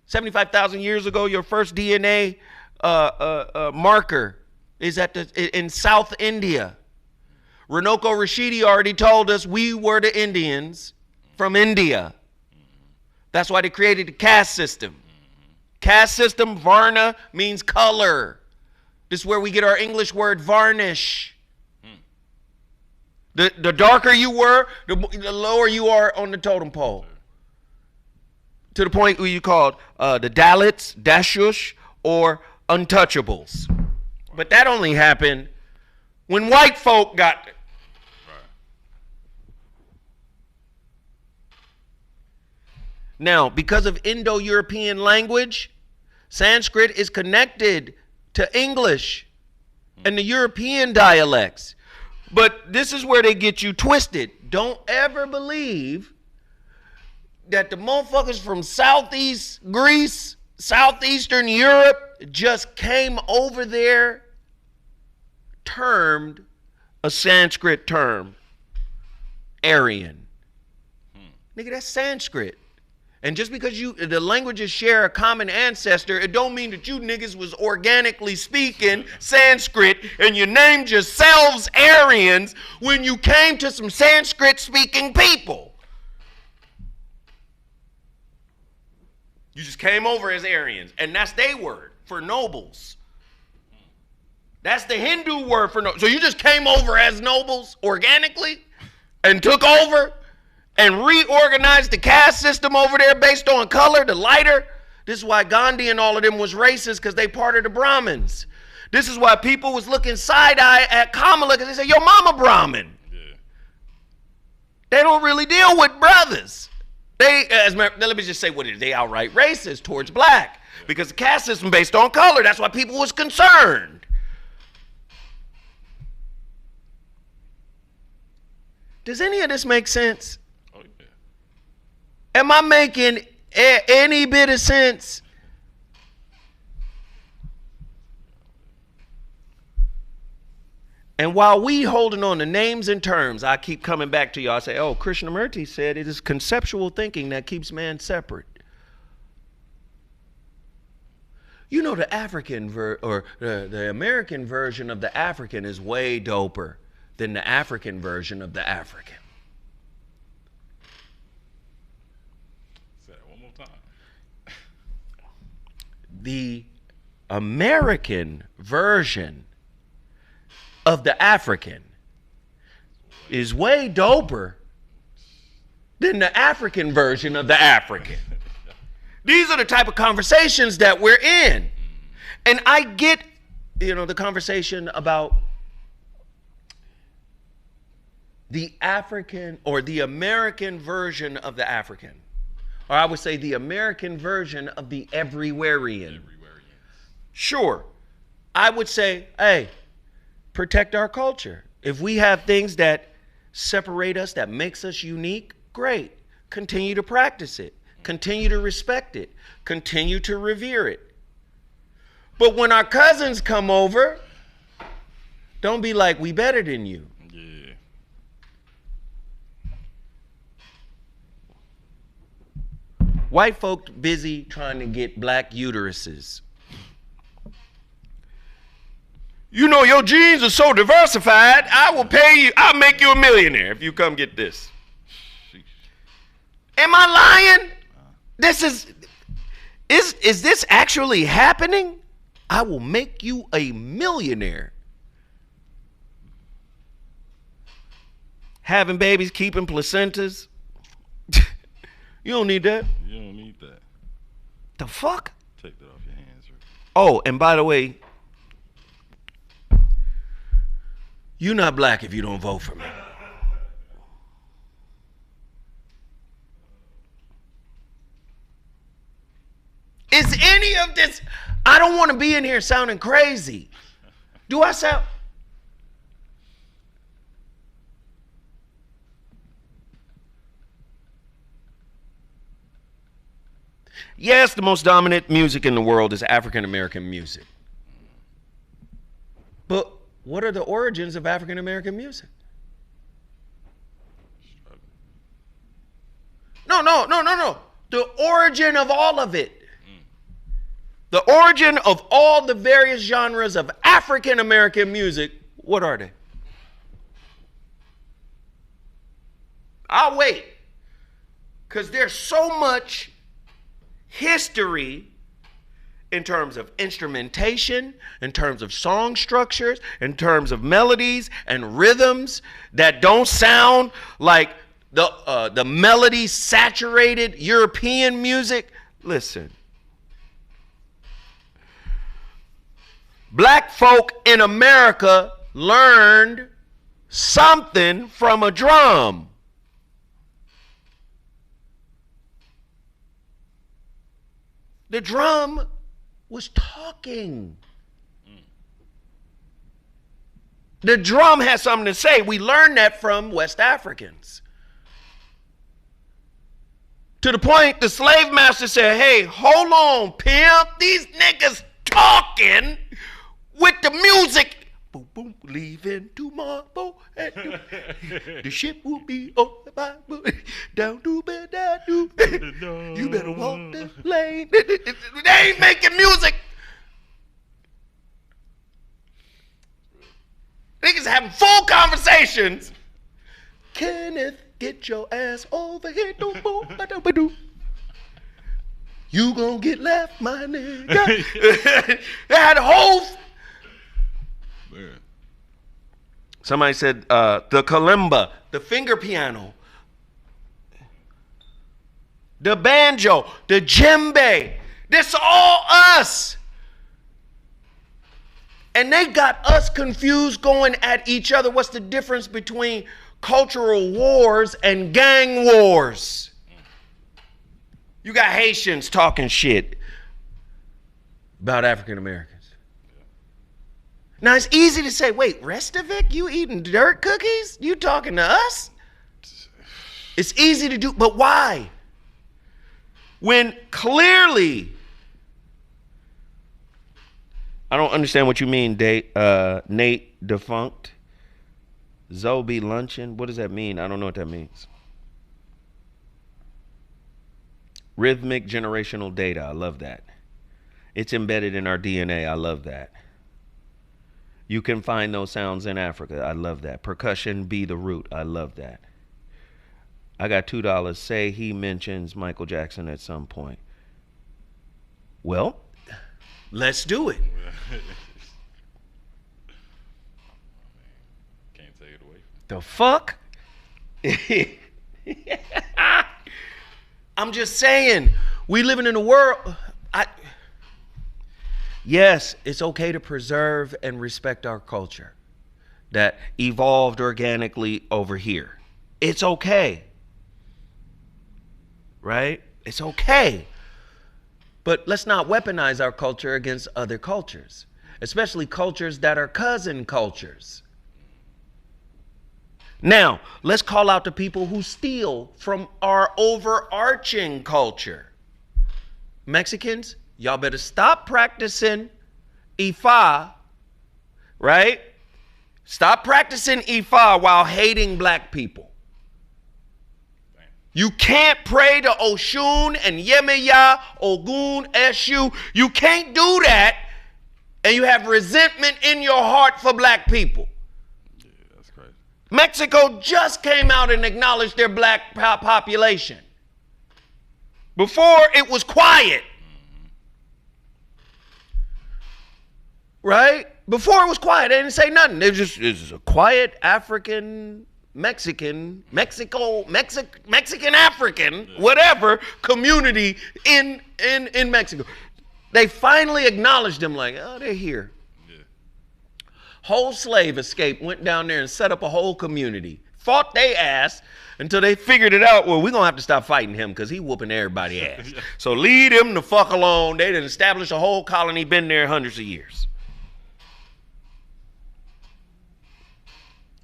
Speaker 2: 75,000 years ago, your first DNA marker is in South India. Runoko Rashidi already told us we were the Indians from India. That's why they created the caste system. Caste system, varna, means color. This is where we get our English word varnish. The darker you were, the lower you are on the totem pole. To the point where you called the Dalits, Dashush, or untouchables. But that only happened when white folk got there. Now, because of Indo-European language, Sanskrit is connected to English and the European dialects. But this is where they get you twisted. Don't ever believe that the motherfuckers from Southeast Greece, Southeastern Europe just came over there, termed a Sanskrit term, Aryan. Nigga, that's Sanskrit. And just because the languages share a common ancestor, it don't mean that you niggas was organically speaking Sanskrit and you named yourselves Aryans when you came to some Sanskrit speaking people. You just came over as Aryans, and that's their word for nobles. That's the Hindu word for nobles. So you just came over as nobles organically and took over and reorganized the caste system over there based on color, the lighter. This is why Gandhi and all of them was racist, because they part of the Brahmins. This is why people was looking side-eye at Kamala, because they said, yo, mama Brahmin. Yeah. They don't really deal with brothers. Let me just say what it is. They outright racist towards black, because the caste system based on color. That's why people was concerned. Does any of this make sense? Am I making any bit of sense? And while we holding on to names and terms, I keep coming back to y'all. I say, oh, Krishnamurti said it is conceptual thinking that keeps man separate. You know, the African the American version of the African is way doper than the African version of the African. The American version of the African is way doper than the African version of the African. These are the type of conversations that we're in. And I get, the conversation about the African or the American version of the African. Or I would say the American version of the everywherean. Sure. I would say, hey, protect our culture. If we have things that separate us, that makes us unique, great. Continue to practice it. Continue to respect it. Continue to revere it. But when our cousins come over, don't be like, we better than you. White folk busy trying to get black uteruses. You know, your genes are so diversified, I will pay you, I'll make you a millionaire if you come get this. Am I lying? Is this actually happening? I will make you a millionaire. Having babies, keeping placentas. You don't need that.
Speaker 1: You don't need that.
Speaker 2: The fuck?
Speaker 1: Take that off your hands. Rick.
Speaker 2: Oh, and by the way, You're not black if you don't vote for me. Is any of this, I don't want to be in here sounding crazy. Do I sound? Yes, the most dominant music in the world is African American music. But what are the origins of African American music? No. The origin of all of it. The origin of all the various genres of African American music, what are they? I'll wait. Because there's so much history in terms of instrumentation, in terms of song structures, in terms of melodies and rhythms that don't sound like the melody saturated European music. Listen. Black folk in America learned something from a drum. The drum was talking. The drum has something to say. We learned that from West Africans. To the point the slave master said, hey, hold on, pimp. These niggas talking with the music. Boom, boom, leaving tomorrow. The ship will be on the Bible. Down to bed, you better walk the lane. They ain't making music. Niggas having full conversations. Kenneth, get your ass over here. You gonna get left, my nigga. They had a whole. Man. Somebody said the kalimba, the finger piano, the banjo, the djembe. This all us. And they got us confused going at each other. What's the difference between cultural wars and gang wars? You got Haitians talking shit about African Americans. Now it's easy to say, wait, Restovic, you eating dirt cookies? You talking to us? It's easy to do, but why? When clearly, I don't understand what you mean, Nate Defunct. Zoe be luncheon. What does that mean? I don't know what that means. Rhythmic generational data. I love that. It's embedded in our DNA. I love that. You can find those sounds in Africa. I love that. Percussion be the root. I love that. I got $2. Say he mentions Michael Jackson at some point. Well, let's do it.
Speaker 1: Can't take it away.
Speaker 2: The fuck? I'm just saying, we living in a world. Yes, it's okay to preserve and respect our culture that evolved organically over here. It's okay. Right? It's okay. But let's not weaponize our culture against other cultures, especially cultures that are cousin cultures. Now, let's call out the people who steal from our overarching culture. Mexicans, y'all better stop practicing Ifa, right? Stop practicing Ifa while hating black people. You can't pray to Oshun and Yemaya, Ogun, Eshu. You can't do that and you have resentment in your heart for black people.
Speaker 1: Yeah, that's crazy.
Speaker 2: Mexico just came out and acknowledged their black population. Before it was quiet. Right? Before it was quiet, they didn't say nothing. It was just a quiet African, Mexican African, whatever community in Mexico. They finally acknowledged them like, oh, they're here. Yeah. Whole slave escaped, went down there and set up a whole community. Fought they ass until they figured it out. Well, we're going to have to stop fighting him because he whooping everybody ass. So leave him the fuck alone. They done established a whole colony, been there hundreds of years.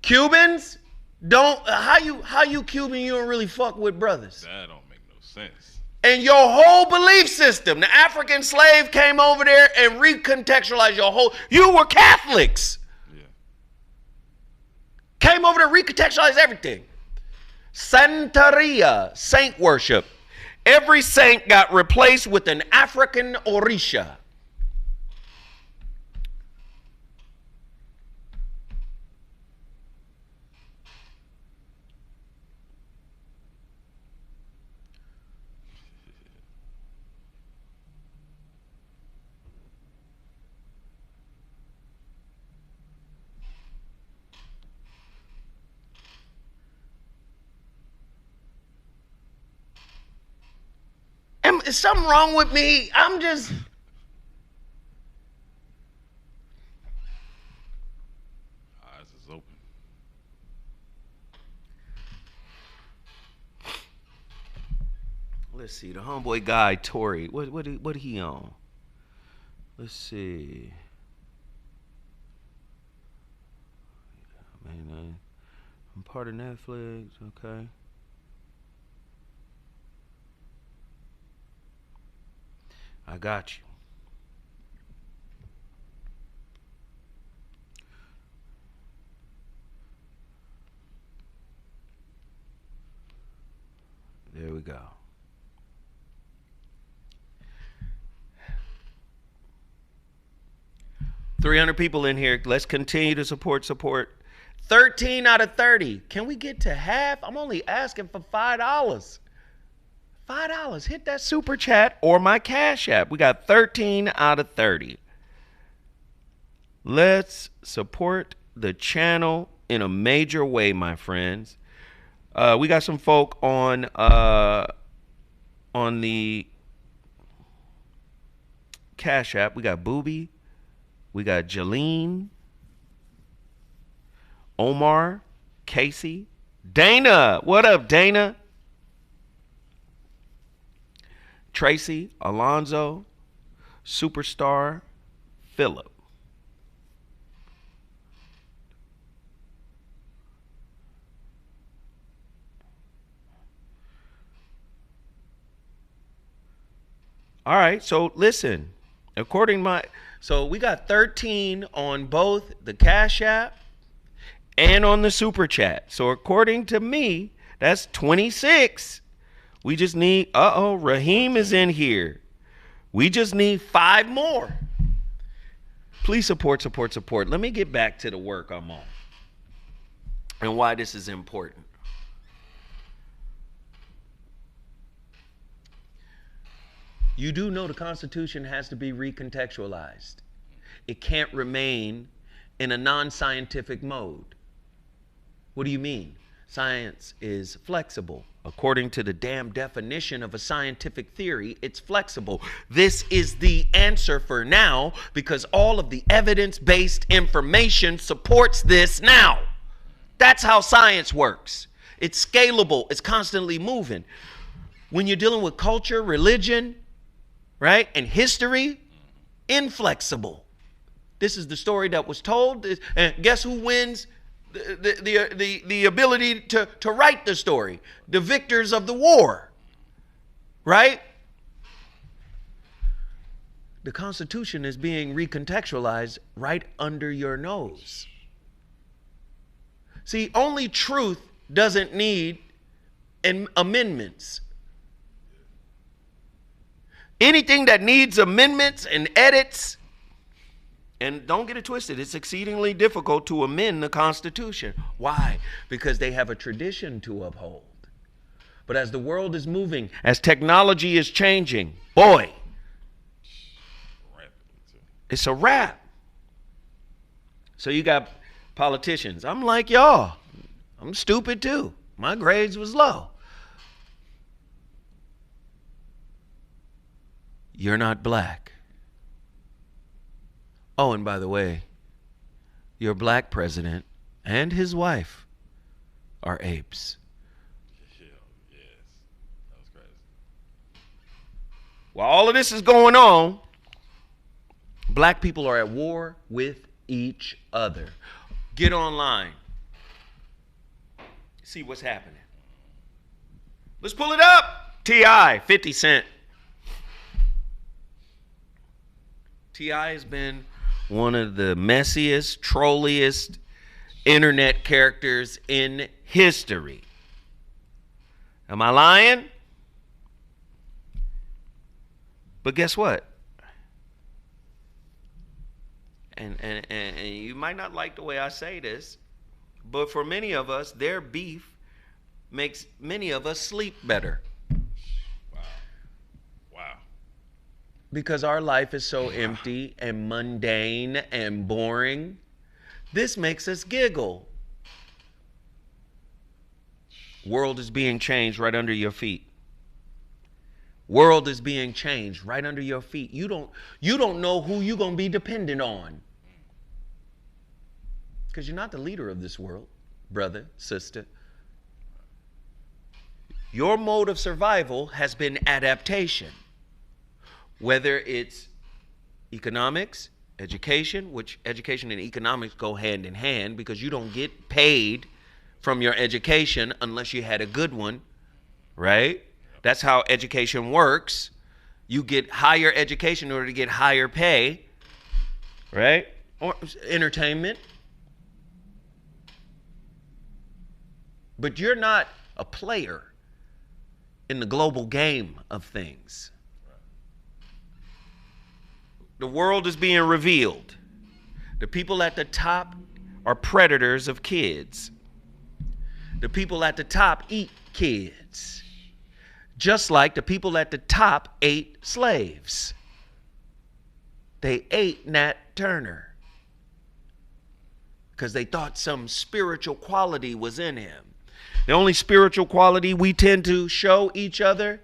Speaker 2: Cubans don't, how you Cuban, you don't really fuck with brothers.
Speaker 1: That don't make no sense.
Speaker 2: And your whole belief system, the African slave came over there and recontextualized your whole, you were Catholics.
Speaker 1: Yeah.
Speaker 2: Came over to recontextualize everything. Santeria, saint worship. Every saint got replaced with an African Orisha. Is something wrong with me? I'm just...
Speaker 1: Eyes is open.
Speaker 2: Let's see, the homeboy guy, Tory, what he on? Let's see. Man, I'm part of Netflix, okay. I got you. There we go. $300 people in here. Let's continue to support. 13 out of 30. Can we get to half? I'm only asking for $5. $5. Hit that super chat or my Cash App. We got 13 out of 30. Let's support the channel in a major way, my friends. We got some folk on the Cash App. We got Booby. We got Jaleen. Omar. Casey. Dana. What up, Dana? Tracy, Alonzo, Superstar, Philip. All right, so listen. So we got 13 on both the Cash App and on the Super Chat. So according to me, that's 26. We just need, Raheem is in here. We just need 5 more. Please support. Let me get back to the work I'm on and why this is important. You do know the Constitution has to be recontextualized. It can't remain in a non-scientific mode. What do you mean? Science is flexible. According to the damn definition of a scientific theory, it's flexible. This is the answer for now because all of the evidence-based information supports this now. That's how science works. It's scalable. It's constantly moving. When you're dealing with culture, religion, right, and history, inflexible. This is the story that was told. And guess who wins? The ability to write the story, the victors of the war, right? The Constitution is being recontextualized right under your nose. See, only truth doesn't need amendments. Anything that needs amendments and edits, and don't get it twisted, it's exceedingly difficult to amend the Constitution. Why? Because they have a tradition to uphold. But as the world is moving, as technology is changing, boy, it's a wrap. So you got politicians. I'm like y'all. I'm stupid too. My grades was low. You're not black. Oh, and by the way, your black president and his wife are apes.
Speaker 1: Yeah, yes. That was crazy.
Speaker 2: While all of this is going on, black people are at war with each other. Get online. See what's happening. Let's pull it up. T.I., 50 Cent. T.I. has been one of the messiest, trolliest internet characters in history. Am I lying? But guess what? And you might not like the way I say this, but for many of us, their beef makes many of us sleep better.
Speaker 1: Wow.
Speaker 2: Because our life is so empty and mundane and boring. This makes us giggle. World is being changed right under your feet. World is being changed right under your feet. You don't know who you're going to be dependent on. Because you're not the leader of this world, brother, sister. Your mode of survival has been adaptation. Whether it's economics, education, which education and economics go hand in hand because you don't get paid from your education unless you had a good one, right? That's how education works. You get higher education in order to get higher pay, right? Or entertainment. But you're not a player in the global game of things. The world is being revealed. The people at the top are predators of kids. The people at the top eat kids. Just like the people at the top ate slaves. They ate Nat Turner because they thought some spiritual quality was in him. The only spiritual quality we tend to show each other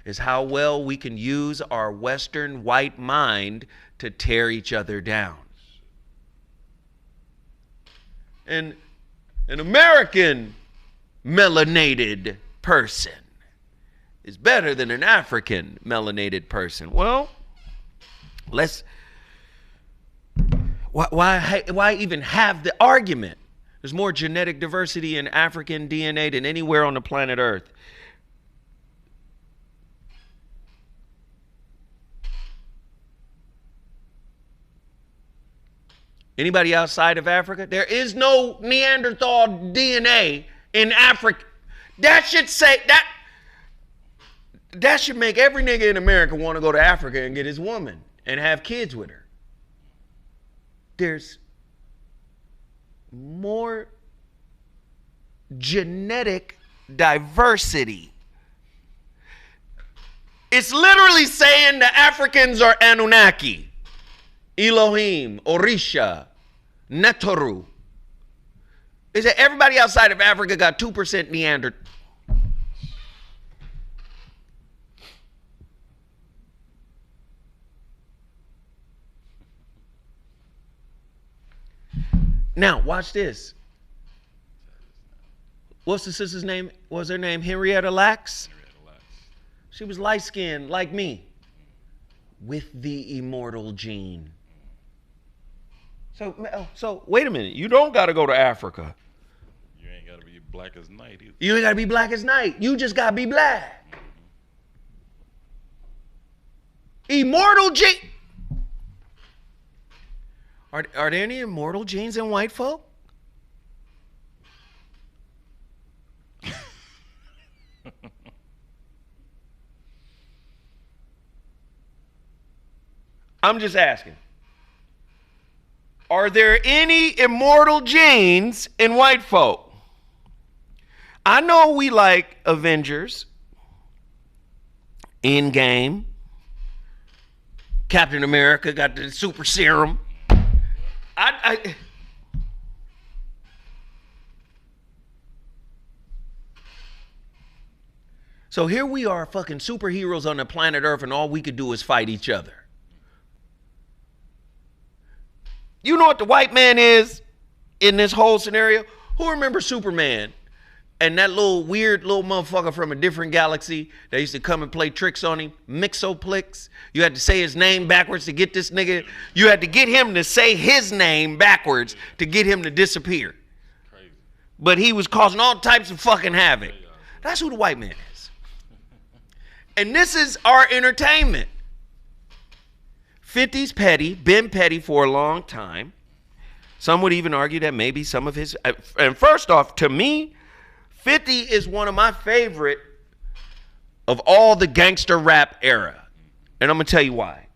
Speaker 2: is how well we can use our Western white mind to tear each other down. And an American melanated person is better than an African melanated person. Well, why even have the argument? There's more genetic diversity in African DNA than anywhere on the planet Earth. Anybody outside of Africa? There is no Neanderthal DNA in Africa. That should make every nigga in America want to go to Africa and get his woman and have kids with her. There's more genetic diversity. It's literally saying the Africans are Anunnaki, Elohim, Orisha, Netoru. Is that everybody outside of Africa got 2% Neanderthal? Now, watch this. What's the sister's name? What was her name? Henrietta Lacks?
Speaker 1: Henrietta Lacks.
Speaker 2: She was light-skinned like me with the immortal gene. So wait a minute. You don't got to go to Africa.
Speaker 1: You ain't got to be black as night either.
Speaker 2: You ain't got to be black as night. You just got to be black. Immortal gene. Are there any immortal genes in white folk? I'm just asking. Are there any immortal genes in white folk? I know we like Avengers, Endgame, Captain America got the super serum. So here we are, fucking superheroes on the planet Earth, and all we could do is fight each other. You know what the white man is? in this whole scenario? Who remembers Superman and that little weird little motherfucker from a different galaxy that used to come and play tricks on him? Mixoplex. You had to say his name backwards to get this nigga. You had to get him to say his name backwards to get him to disappear. Crazy. But he was causing all types of fucking havoc. That's who the white man is. And this is our entertainment. 50's petty, been petty for a long time. Some would even argue that maybe some of his, and first off, to me, 50 is one of my favorite of all the gangster rap era. And I'm going to tell you why.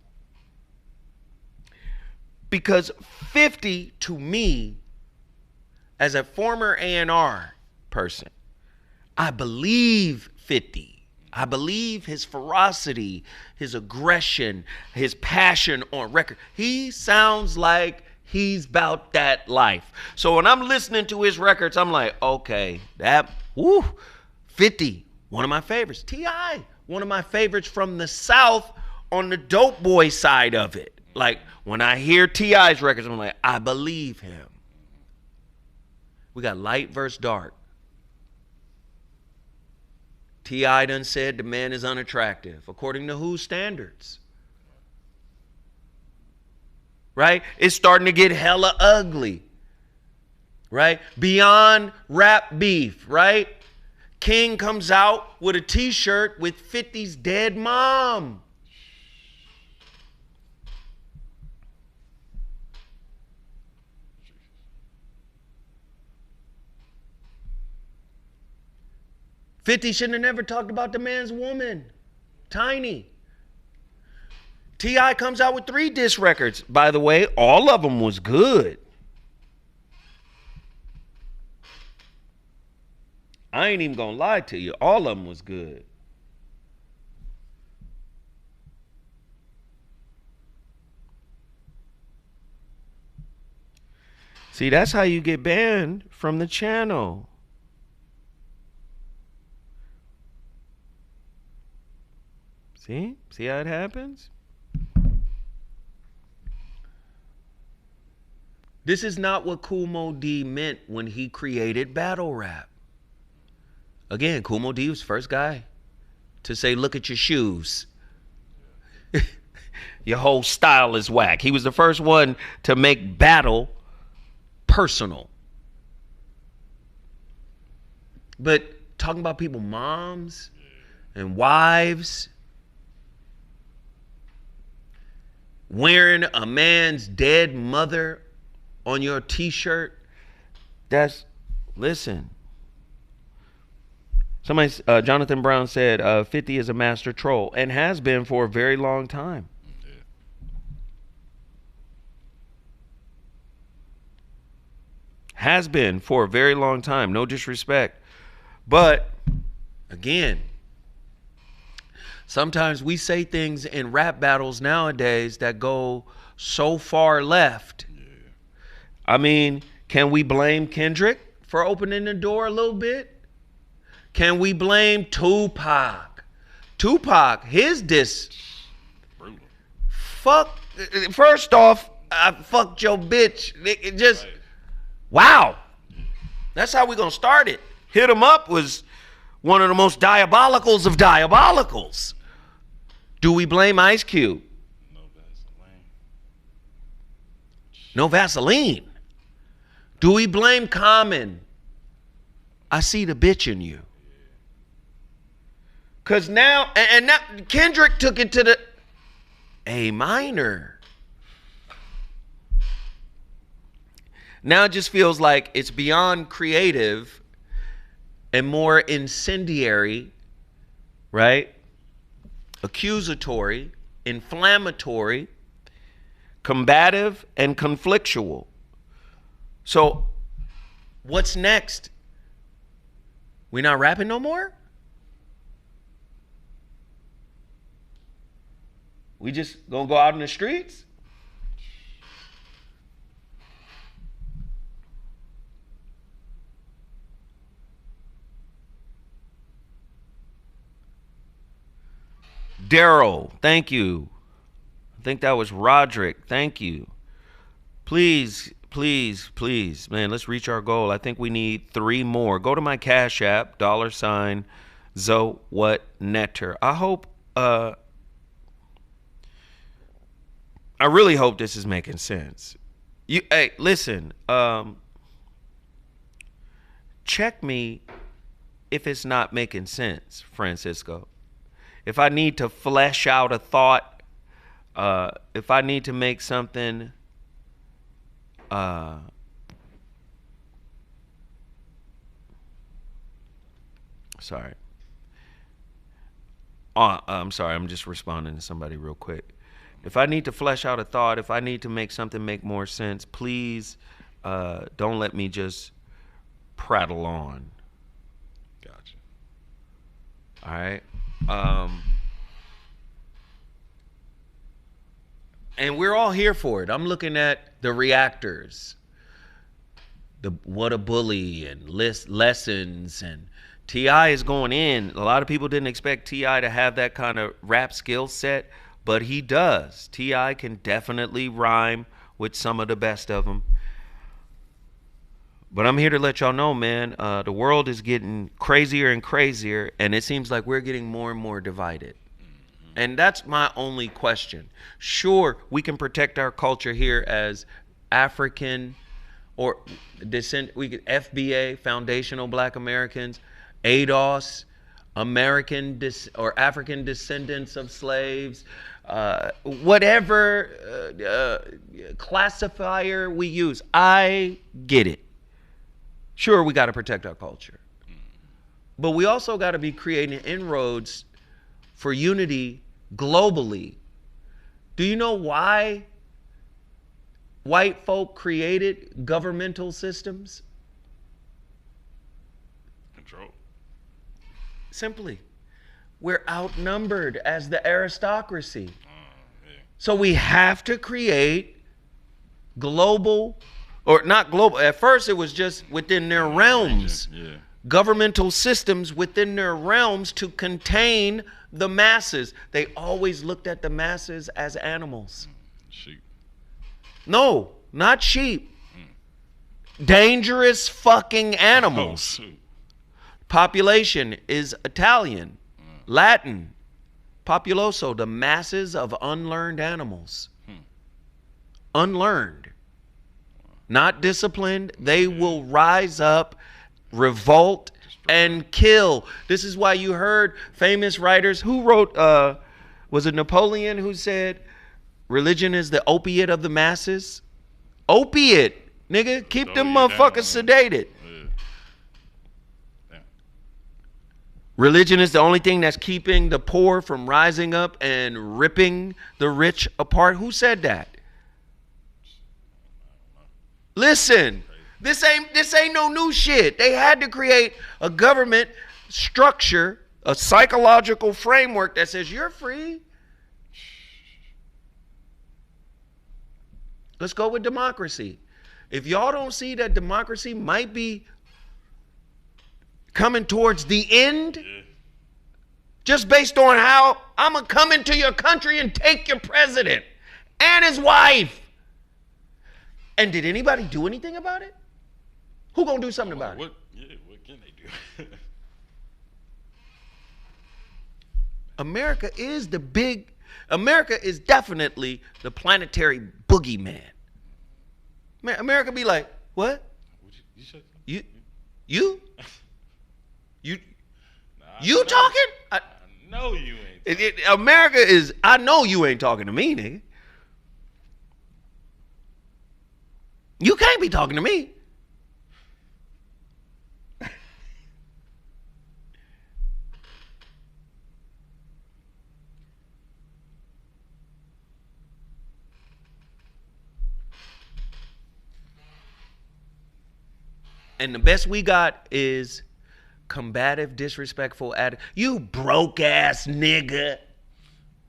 Speaker 2: Because 50, to me, as a former A&R person, I believe 50. I believe his ferocity, his aggression, his passion on record. He sounds like he's about that life. So when I'm listening to his records, I'm like, okay, 50, one of my favorites. T.I., one of my favorites from the South on the dope boy side of it. Like, when I hear T.I.'s records, I'm like, I believe him. We got light versus dark. T.I. done said the man is unattractive. According to whose standards? Right? It's starting to get hella ugly. Right? Beyond rap beef, right? King comes out with a t-shirt with 50's dead mom. Fifty shouldn't have never talked about the man's woman. Tiny. T.I. comes out with 3 diss records. By the way, all of them was good. I ain't even gonna lie to you. All of them was good. See, that's how you get banned from the channel. See? See how it happens? This is not what Kool Moe Dee meant when he created battle rap. Again, Kool Moe Dee was the first guy to say, look at your shoes. Your whole style is whack. He was the first one to make battle personal. But talking about people, moms and wives, wearing a man's dead mother on your t-shirt, listen. Somebody, Jonathan Brown said, 50 is a master troll and has been for a very long time. Yeah. Has been for a very long time. No disrespect. But, again, sometimes we say things in rap battles nowadays that go so far left. Yeah. I mean, can we blame Kendrick for opening the door a little bit? Can we blame Tupac? Tupac, his diss. Brutal. Fuck. First off, I fucked your bitch. It just, right. Wow. That's how we gonna start it. Hit 'em Up was one of the most diabolicals of diabolicals. Do we blame Ice Cube? No Vaseline. No Vaseline. Do we blame Common? I see the bitch in you. Because now, and now Kendrick took it to the A minor. Now it just feels like it's beyond creative and more incendiary, right? Accusatory, inflammatory, combative, and conflictual. So, what's next? We not rapping no more? We just gonna go out in the streets? Daryl, thank you. I think that was Roderick. Thank you. Please please, man, let's reach our goal. I think we need 3 more. Go to my Cash App, $ZoWhat Netter. I hope, I really hope this is making sense. Hey, listen, check me if it's not making sense, Francisco. If I need to flesh out a thought, if I need to make something sorry. I'm sorry, I'm just responding to somebody real quick. If I need to flesh out a thought, if I need to make something make more sense, please don't let me just prattle on.
Speaker 1: Gotcha.
Speaker 2: All right. And we're all here for it. I'm looking at the reactors, the What a Bully and lessons, and T.I. is going in. A lot of people didn't expect T.I. to have that kind of rap skill set, but he does. T.I. can definitely rhyme with some of the best of them. But I'm here to let y'all know, man, the world is getting crazier and crazier, and it seems like we're getting more and more divided. And that's my only question. Sure, we can protect our culture here as African or FBA, Foundational Black Americans, ADOS, American or African descendants of slaves, whatever classifier we use. I get it. Sure, we got to protect our culture. But we also got to be creating inroads for unity globally. Do you know why white folk created governmental systems?
Speaker 1: Control.
Speaker 2: Simply, we're outnumbered as the aristocracy.
Speaker 1: Yeah.
Speaker 2: So we have to create global, or not global. At first it was just within their realms.
Speaker 1: Yeah.
Speaker 2: Governmental systems within their realms to contain the masses. They always looked at the masses as animals.
Speaker 1: Sheep.
Speaker 2: No, not sheep. Dangerous fucking animals.
Speaker 1: Oh, shoot.
Speaker 2: Population is Italian, Latin, populoso, the masses of unlearned animals. Unlearned, not disciplined. They will rise up, revolt, and kill. This is why you heard famous writers who wrote, was it Napoleon who said, religion is the opiate of the masses? Opiate, nigga. Keep them motherfuckers sedated.
Speaker 1: Yeah. Yeah.
Speaker 2: Religion is the only thing that's keeping the poor from rising up and ripping the rich apart. Who said that? Listen, this ain't no new shit. They had to create a government structure, a psychological framework that says you're free. Let's go with democracy. If y'all don't see that democracy might be coming towards the end, just based on how I'm going to come into your country and take your president and his wife. And did anybody do anything about it? Who going to do something about it?
Speaker 1: Yeah, what can they do?
Speaker 2: America is definitely the planetary boogeyman. Man, America be like, what? You
Speaker 1: Nah,
Speaker 2: talking?
Speaker 1: I know you ain't.
Speaker 2: America is, I know you ain't talking to me, nigga. You can't be talking to me. And the best we got is combative, disrespectful attitude. You broke ass nigga.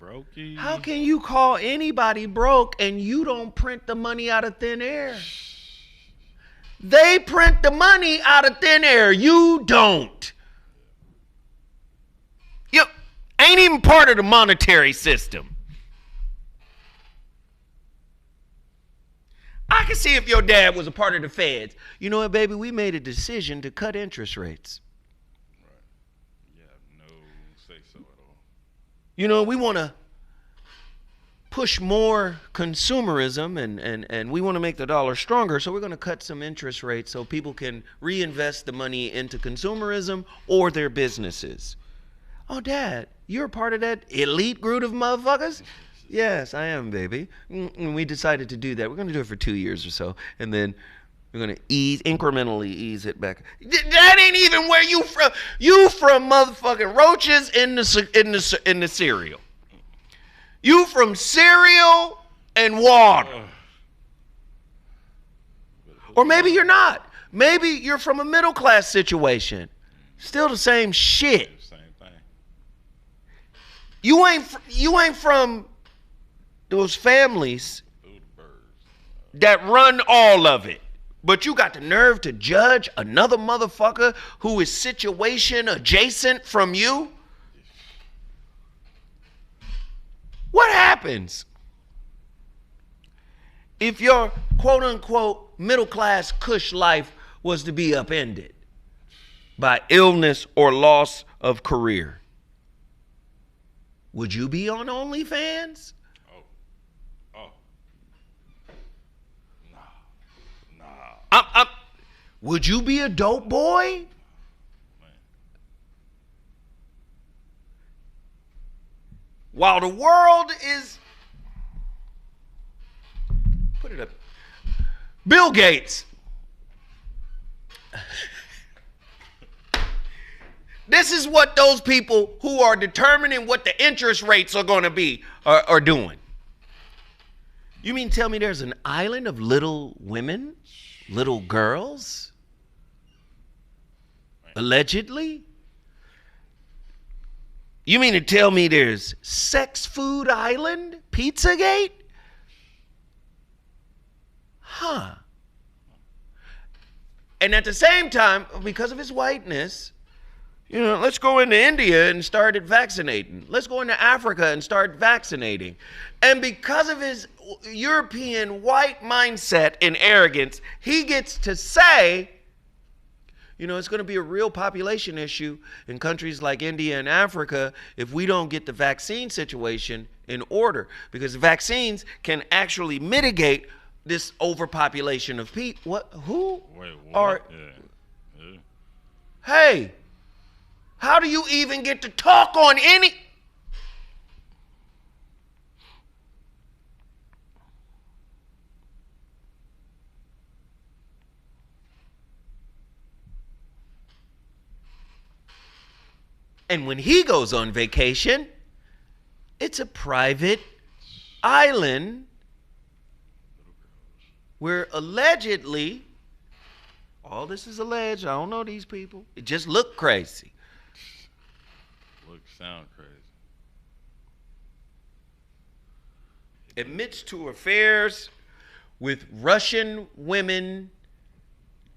Speaker 1: Brokey.
Speaker 2: How can you call anybody broke and you don't print the money out of thin air? They print the money out of thin air. You don't. You ain't even part of the monetary system. I can see if your dad was a part of the feds. You know what, baby? We made a decision to cut interest rates.
Speaker 1: Right. Yeah, no say so at all.
Speaker 2: You know, we want to push more consumerism and we want to make the dollar stronger, so we're going to cut some interest rates so people can reinvest the money into consumerism or their businesses. Oh, Dad, you're a part of that elite group of motherfuckers? Yes, I am, baby. And we decided to do that. We're going to do it for 2 years or so, and then we're going to incrementally ease it back. That ain't even where you from. You from motherfucking roaches in the cereal. You from cereal and water. Or maybe you're not. Maybe you're from a middle class situation. Still the same shit.
Speaker 1: Same thing.
Speaker 2: You ain't from those families that run all of it. But you got the nerve to judge another motherfucker who is situation adjacent from you? What happens if your quote unquote middle class cush life was to be upended by illness or loss of career? Would you be on OnlyFans?
Speaker 1: Oh. Nah.
Speaker 2: Would you be a dope boy? While the world is, put it up, Bill Gates. This is what those people who are determining what the interest rates are going to be are doing. You mean tell me there's an island of little women, little girls, allegedly? You mean to tell me there's Sex Food Island, Pizzagate? Huh. And at the same time, because of his whiteness, you know, let's go into India and start vaccinating. Let's go into Africa and start vaccinating. And because of his European white mindset and arrogance, he gets to say, you know, it's going to be a real population issue in countries like India and Africa if we don't get the vaccine situation in order, because vaccines can actually mitigate this overpopulation of people. What? Who?
Speaker 1: Wait, what?
Speaker 2: Are?
Speaker 1: Yeah.
Speaker 2: Hey, how do you even get to talk on any? And when he goes on vacation, it's a private island where allegedly, all this is alleged, I don't know these people, it just looked crazy.
Speaker 1: Sound crazy.
Speaker 2: Admits to affairs with Russian women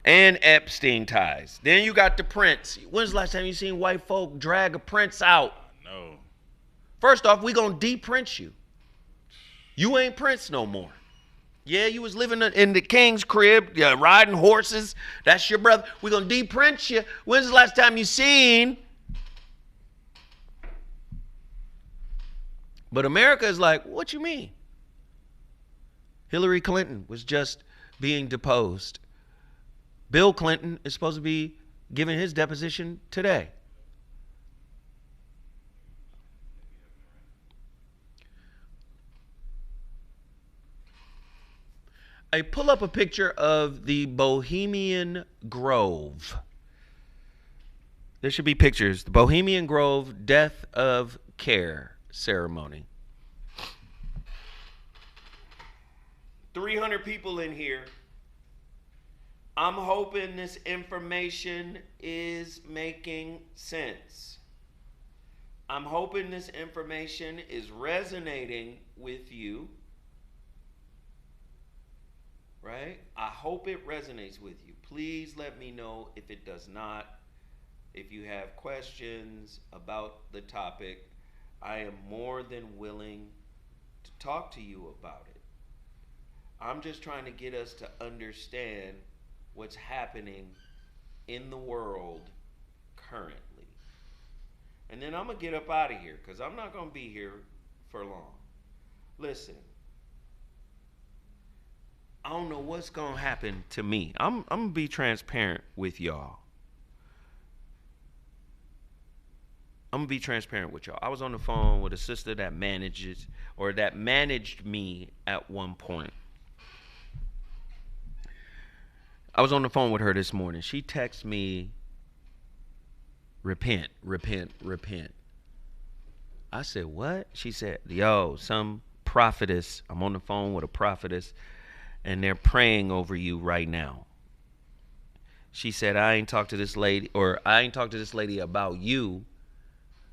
Speaker 2: and Epstein ties. Then you got the prince. When's the last time you seen white folk drag a prince out?
Speaker 1: No.
Speaker 2: First off, we gonna de-prince you. You ain't prince no more. Yeah, you was living in the king's crib, riding horses. That's your brother. We gonna de-prince you. When's the last time you seen? But America is like, what you mean? Hillary Clinton was just being deposed. Bill Clinton is supposed to be giving his deposition today. I pull up a picture of the Bohemian Grove. There should be pictures. The Bohemian Grove Death of Care ceremony. 300 people in here. I'm hoping this information is making sense. I'm hoping this information is resonating with you. Right? I hope it resonates with you. Please let me know if it does not. If you have questions about the topic, I am more than willing to talk to you about it. I'm just trying to get us to understand what's happening in the world currently. And then I'm going to get up out of here because I'm not going to be here for long. Listen, I don't know what's going to happen to me. I'm going to be transparent with y'all. I'm going to be transparent with y'all. I was on the phone with a sister that managed me at one point. I was on the phone with her this morning. She texted me, repent, repent, repent. I said, what? She said, yo, some prophetess, I'm on the phone with a prophetess, and they're praying over you right now. She said, I ain't talked to this lady about you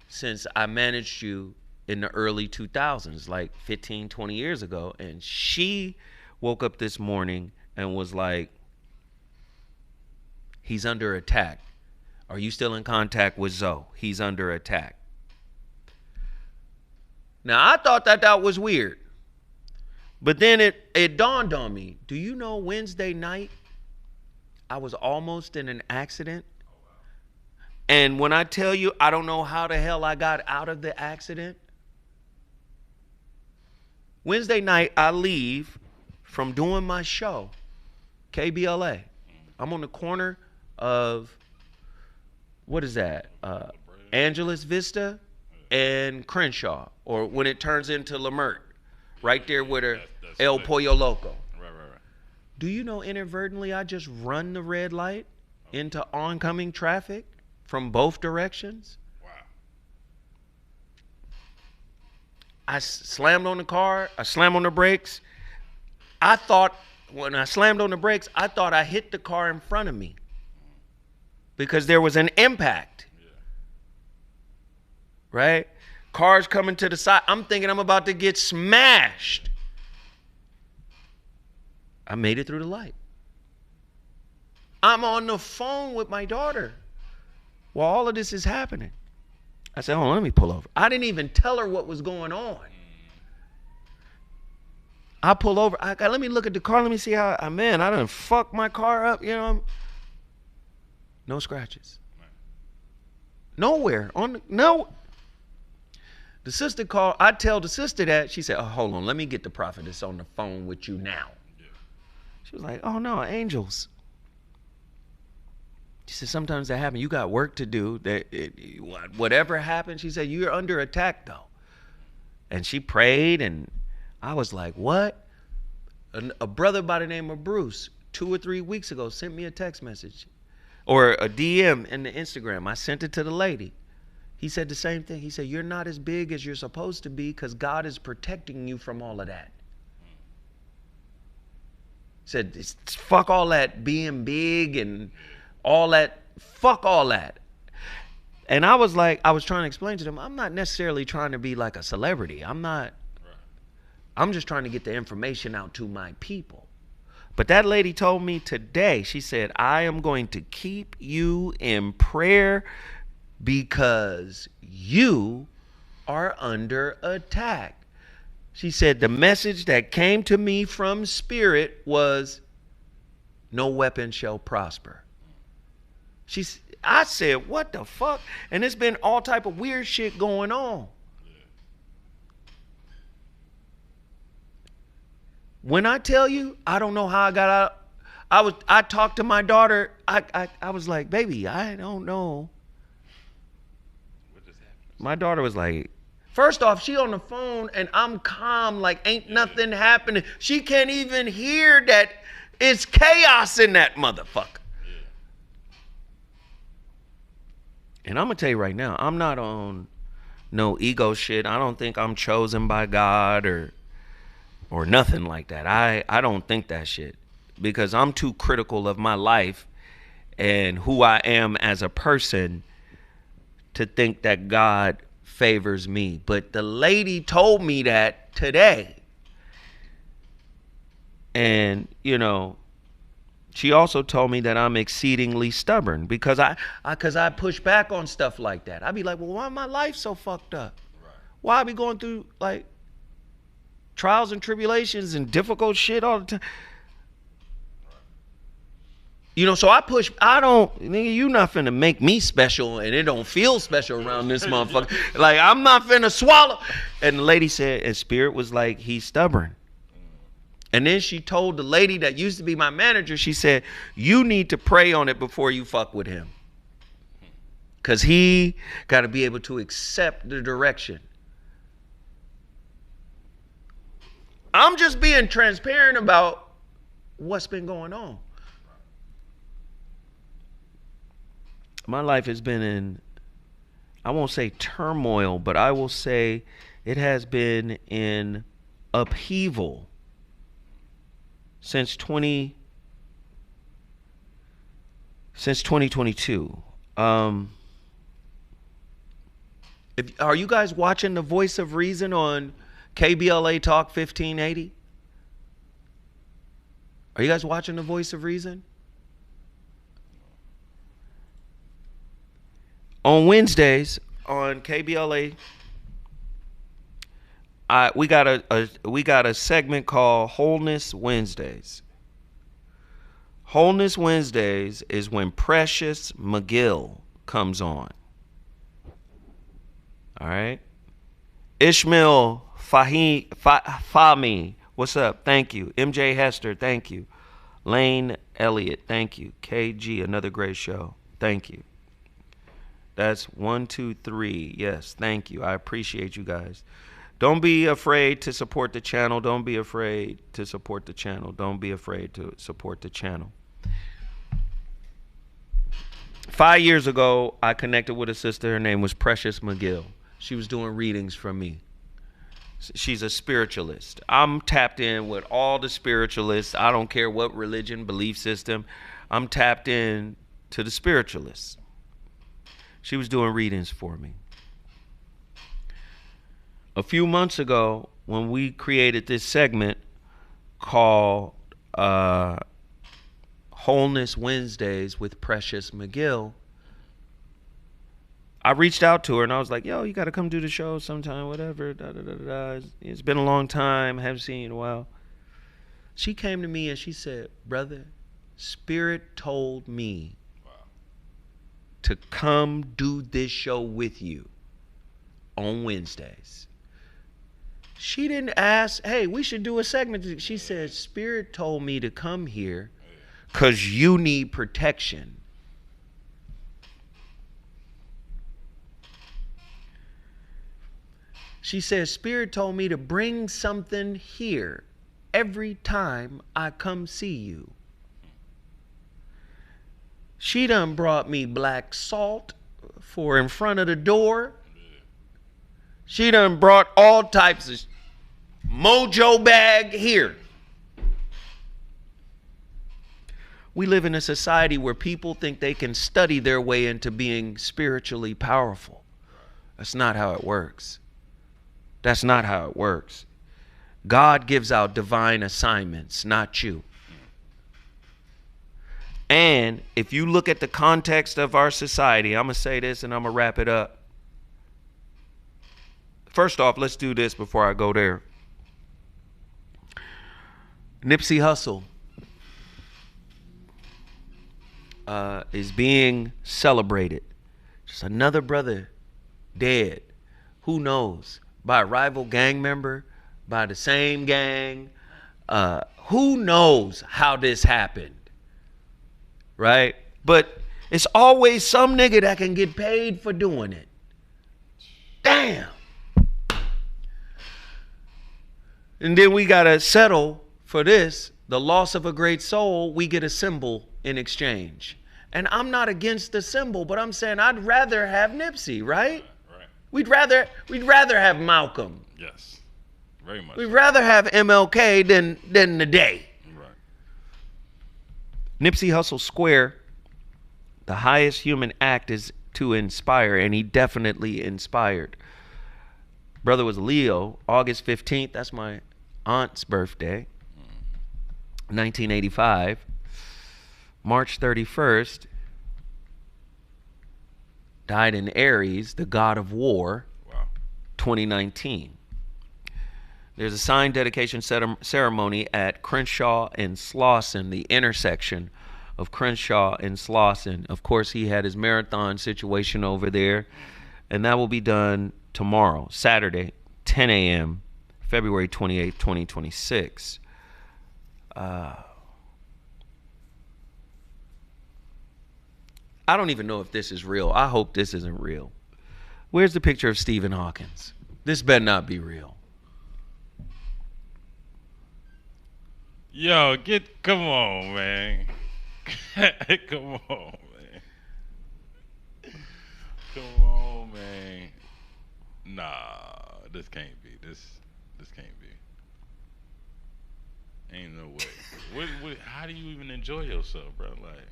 Speaker 2: since I managed you in the early 2000s, like 15, 20 years ago. And she woke up this morning and was like, he's under attack. Are you still in contact with Zoe? He's under attack. Now, I thought that was weird. But then it dawned on me. Do you know Wednesday night, I was almost in an accident? And when I tell you, I don't know how the hell I got out of the accident. Wednesday night, I leave from doing my show, KBLA. I'm on the corner of, what is that? Angeles Vista and Crenshaw, or when it turns into Lamert, right there with her El Pollo Loco.
Speaker 1: Right.
Speaker 2: Do you know inadvertently I just run the red light into oncoming traffic from both directions?
Speaker 1: Wow.
Speaker 2: I slammed on the car. I slammed on the brakes. I thought when I slammed on the brakes, I thought I hit the car in front of me because there was an impact.
Speaker 1: Yeah.
Speaker 2: Right? Cars coming to the side. I'm thinking I'm about to get smashed. I made it through the light. I'm on the phone with my daughter while all of this is happening. I said, hold on, let me pull over. I didn't even tell her what was going on. I pull over. Let me look at the car. Let me see how, I done fucked my car up. You know, no scratches. Nowhere. No. The sister called. I tell the sister that. She said, oh, hold on. Let me get the prophetess on the phone with you now.
Speaker 1: Yeah.
Speaker 2: She was like, oh, no, angels. She said, sometimes that happens. You got work to do. Whatever happened, she said, you're under attack, though. And she prayed, and I was like, what? A brother by the name of Bruce, 2 or 3 weeks ago, sent me a text message or a DM in the Instagram. I sent it to the lady. He said the same thing. He said, you're not as big as you're supposed to be because God is protecting you from all of that. He said, fuck all that being big and all that. Fuck all that. And I was like, I was trying to explain to them, I'm not necessarily trying to be like a celebrity. I'm just trying to get the information out to my people. But that lady told me today, she said, I am going to keep you in prayer because you are under attack. She said, the message that came to me from Spirit was, no weapon shall prosper. I said, what the fuck? And there's been all type of weird shit going on. When I tell you, I don't know how I got out. I talked to my daughter. I was like, baby, I don't know.
Speaker 1: What just happened?
Speaker 2: My daughter was like, first off, she on the phone and I'm calm, like ain't nothing happening. She can't even hear that it's chaos in that motherfucker.
Speaker 1: Yeah.
Speaker 2: And I'm gonna tell you right now, I'm not on no ego shit. I don't think I'm chosen by God or nothing like that. I don't think that shit because I'm too critical of my life and who I am as a person to think that God favors me. But the lady told me that today. And, you know, she also told me that I'm exceedingly stubborn because I push back on stuff like that. I'd be like, well, why my life so fucked up?
Speaker 1: Right.
Speaker 2: Why I be going through like trials and tribulations and difficult shit all the time. You know, so I don't, nigga, you not finna make me special and it don't feel special around this motherfucker. Like, I'm not finna swallow. And the lady said, and Spirit was like, he's stubborn. And then she told the lady that used to be my manager, she said, you need to pray on it before you fuck with him. Because he got to be able to accept the direction. I'm just being transparent about what's been going on. My life has been in, I won't say turmoil, but I will say it has been in upheaval since 2022. Are you guys watching The Voice of Reason on KBLA Talk 1580? Are you guys watching The Voice of Reason? On Wednesdays on KBLA, we got a segment called Wholeness Wednesdays. Wholeness Wednesdays is when Precious McGill comes on. All right. Ishmael Fahmy, what's up? Thank you. MJ Hester, thank you. Lane Elliott, thank you. KG, another great show. Thank you. That's 1, 2, 3. Yes, thank you. I appreciate you guys. Don't be afraid to support the channel. Don't be afraid to support the channel. Don't be afraid to support the channel. 5 years ago, I connected with a sister. Her name was Precious McGill. She was doing readings from me. She's a spiritualist. I'm tapped in with all the spiritualists. I don't care what religion, belief system. I'm tapped in to the spiritualists. She was doing readings for me. A few months ago, when we created this segment called Wholeness Wednesdays with Precious McGill, I reached out to her and I was like, yo, you got to come do the show sometime, whatever. Da, da, da, da. It's been a long time. Haven't seen you in a while. She came to me and she said, brother, Spirit told me to come do this show with you on Wednesdays. She didn't ask, hey, we should do a segment. She said, Spirit told me to come here because you need protection. She said, Spirit told me to bring something here every time I come see you. She done brought me black salt for in front of the door. She done brought all types of mojo bag here. We live in a society where people think they can study their way into being spiritually powerful. That's not how it works. That's not how it works. God gives out divine assignments, not you. And if you look at the context of our society, I'm going to say this and I'm going to wrap it up. First off, let's do this before I go there. Nipsey Hussle is being celebrated. Just another brother dead. Who knows? By a rival gang member, by the same gang. Who knows how this happened? Right? But it's always some nigga that can get paid for doing it. Damn. And then we got to settle for this. The loss of a great soul, we get a symbol in exchange. And I'm not against the symbol, but I'm saying I'd rather have Nipsey, right?
Speaker 1: Right.
Speaker 2: We'd rather have Malcolm.
Speaker 1: Yes. Very much.
Speaker 2: We'd rather have MLK than the day. Nipsey Hussle Square, the highest human act is to inspire, and he definitely inspired. Brother was Leo, August 15th. That's my aunt's birthday, 1985. March 31st, died in Aries, the god of war, 2019. There's a sign dedication ceremony at Crenshaw and Slauson, the intersection of Crenshaw and Slauson. Of course, he had his marathon situation over there, and that will be done tomorrow, Saturday, 10 a.m., February 28th, 2026. I don't even know if this is real. I hope this isn't real. Where's the picture of Stephen Hawkins? This better not be real.
Speaker 1: Yo, come on, man. Come on, man. Come on, man. Nah, this can't be. This can't be. Ain't no way. How do you even enjoy yourself, bro? Like,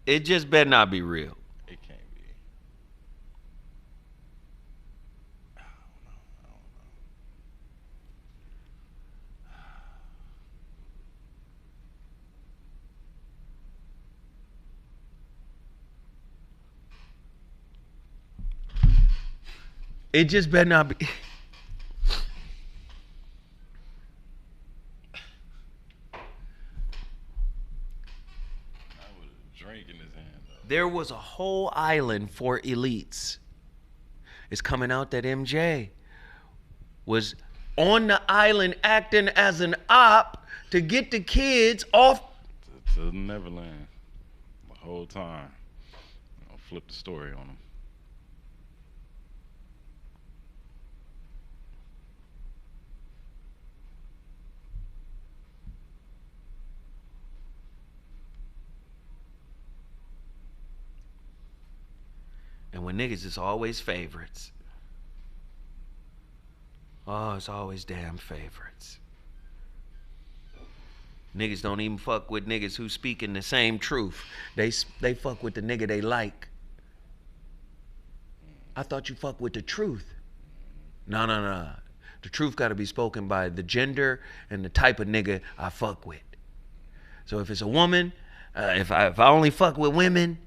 Speaker 2: it just better not be real.
Speaker 1: it can't be. I don't know.
Speaker 2: It just better not be.
Speaker 1: Drink in his hand, though.
Speaker 2: There was a whole island for elites. It's coming out that MJ was on the island acting as an op to get the kids off.
Speaker 1: To Neverland. The whole time. I'll flip the story on him.
Speaker 2: And when niggas, it's always favorites. Oh, it's always damn favorites. Niggas don't even fuck with niggas who speaking the same truth. They fuck with the nigga they like. I thought you fuck with the truth. No. The truth got to be spoken by the gender and the type of nigga I fuck with. So if it's a woman, if I only fuck with women,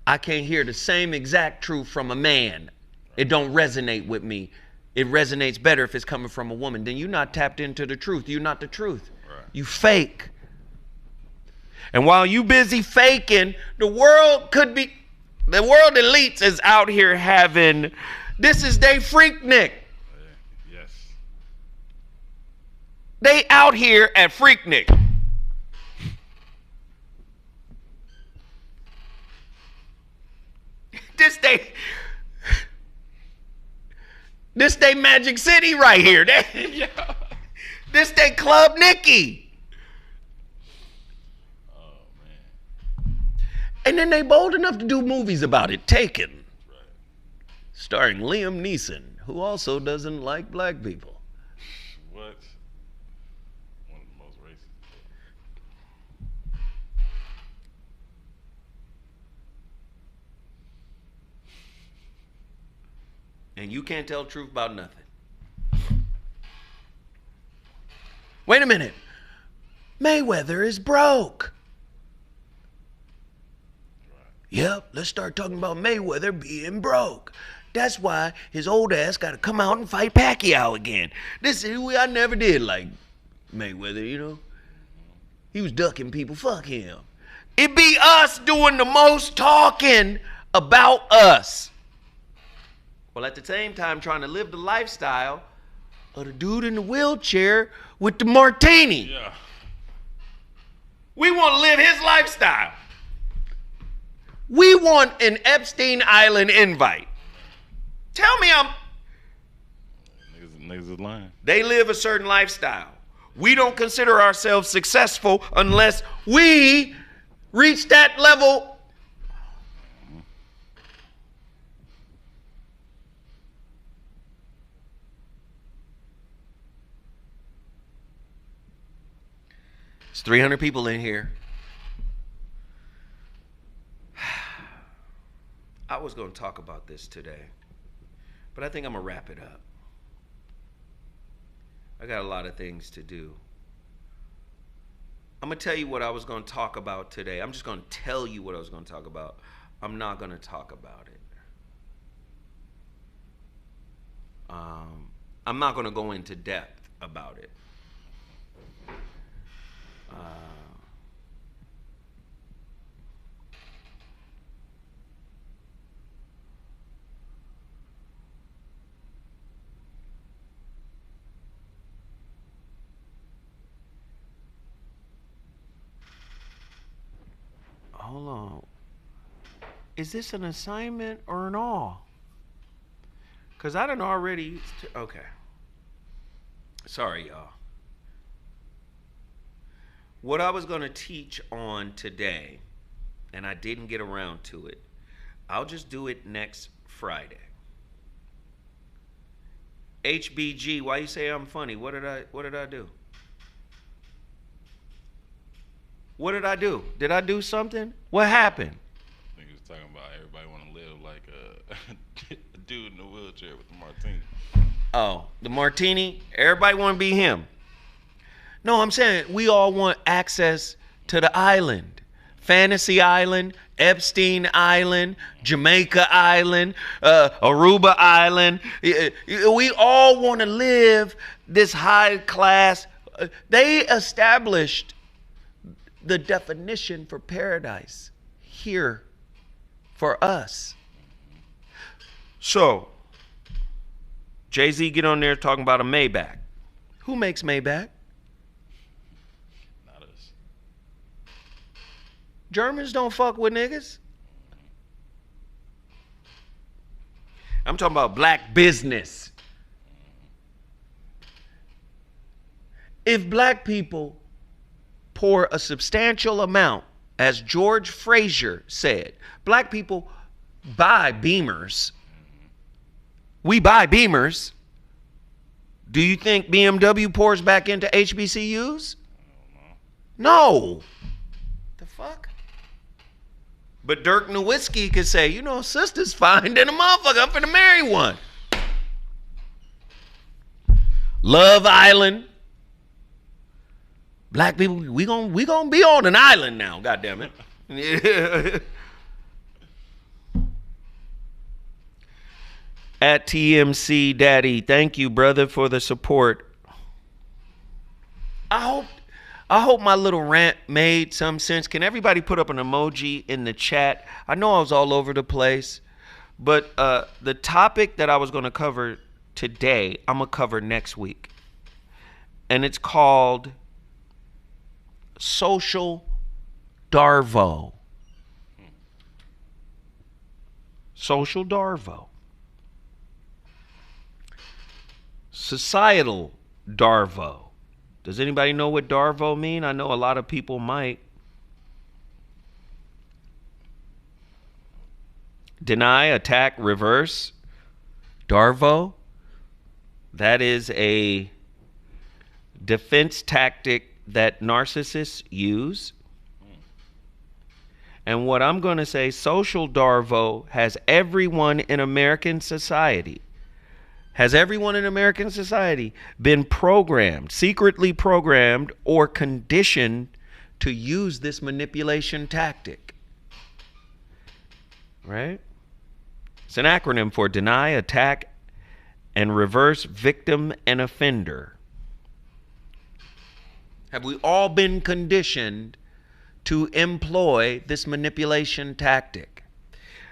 Speaker 2: I can't hear the same exact truth from a man. It don't resonate with me. It resonates better if it's coming from a woman. Then you're not tapped into the truth. You're not the truth.
Speaker 1: Right.
Speaker 2: You fake. And while you busy faking, the world elites is out here having, this is they Freaknik.
Speaker 1: Yes.
Speaker 2: They out here at Freaknik. This they Magic City right here. This they Club Nicky.
Speaker 1: Oh, man.
Speaker 2: And then they bold enough to do movies about it. Taken.
Speaker 1: Right.
Speaker 2: Starring Liam Neeson, who also doesn't like black people.
Speaker 1: What? One of the most racist.
Speaker 2: And you can't tell the truth about nothing. Wait a minute. Mayweather is broke.
Speaker 1: Right.
Speaker 2: Yep, let's start talking about Mayweather being broke. That's why his old ass got to come out and fight Pacquiao again. This is I never did like Mayweather, you know. He was ducking people. Fuck him. It be us doing the most talking about us. Well, at the same time, trying to live the lifestyle of the dude in the wheelchair with the martini.
Speaker 1: Yeah.
Speaker 2: We want to live his lifestyle. We want an Epstein Island invite. Tell me
Speaker 1: Niggas is lying.
Speaker 2: They live a certain lifestyle. We don't consider ourselves successful unless we reach that level. There's 300 people in here. I was going to talk about this today, but I think I'm going to wrap it up. I got a lot of things to do. I'm going to tell you what I was going to talk about today. I'm just going to tell you what I was going to talk about. I'm not going to talk about it. I'm not going to go into depth about it. Hold on. Is this an assignment or an all? Because I done already... Okay. Sorry, y'all. What I was going to teach on today, and I didn't get around to it, I'll just do it next Friday. HBG, why you say I'm funny? What did I do? What did I do? Did I do something? What happened?
Speaker 1: I think he was talking about everybody want to live like a dude in a wheelchair with the martini.
Speaker 2: Oh, the martini? Everybody want to be him. No, I'm saying we all want access to the island. Fantasy Island, Epstein Island, Jamaica Island, Aruba Island. We all want to live this high class. They established the definition for paradise here for us. So, Jay-Z get on there talking about a Maybach. Who makes Maybach?
Speaker 1: Not us.
Speaker 2: Germans don't fuck with niggas. I'm talking about black business. If black people pour a substantial amount, as George Frazier said, black people buy Beamers. We buy Beamers. Do you think BMW pours back into HBCUs? No. The fuck? But Dirk Nowitzki could say, you know, sister's fine than a motherfucker. I'm finna marry one. Love Island. Black people, we gonna be on an island now, goddamn it. At TMC Daddy, thank you, brother, for the support. I hope my little rant made some sense. Can everybody put up an emoji in the chat? I know I was all over the place, but the topic that I was going to cover today, I'm going to cover next week. And it's called Social Darvo. Social Darvo. Societal Darvo. Does anybody know what Darvo mean? I know a lot of people might. Deny, attack, reverse. Darvo. That is a defense tactic that narcissists use. And what I'm going to say, social Darvo has everyone in American society. Has everyone in American society been programmed, secretly programmed, or conditioned to use this manipulation tactic? Right? It's an acronym for deny, attack, and reverse, victim and offender. Have we all been conditioned to employ this manipulation tactic?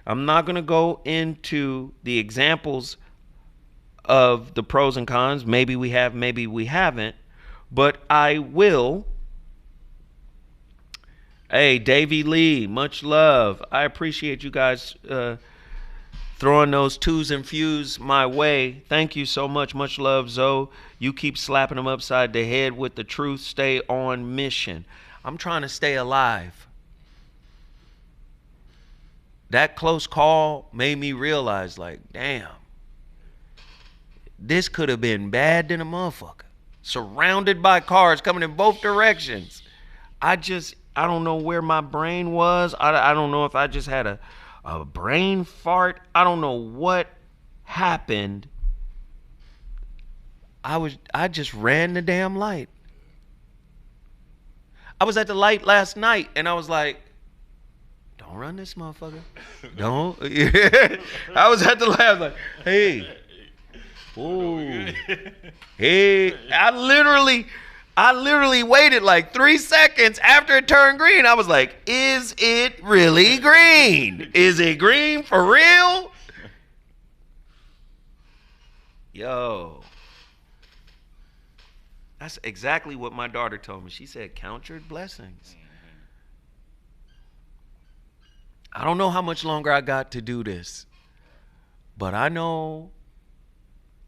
Speaker 2: I'm not going to go into the examples of the pros and cons. Maybe we have, maybe we haven't, but I will. Hey, Davey Lee, much love. I appreciate you guys throwing those twos and fews my way. Thank you so much. Much love, Zoe. You keep slapping them upside the head with the truth. Stay on mission. I'm trying to stay alive. That close call made me realize, like, damn, this could have been bad than a motherfucker. Surrounded by cars coming in both directions. I don't know where my brain was. I don't know if I just had a brain fart. I don't know what happened. I just ran the damn light. I was at the light last night and I was like, don't run this motherfucker. Don't. I was at the light. I was like, hey, Ooh. Hey, I literally waited like 3 seconds after it turned green. I was like, is it really green? Is it green for real? Yo. That's exactly what my daughter told me. She said, count your blessings. I don't know how much longer I got to do this, but I know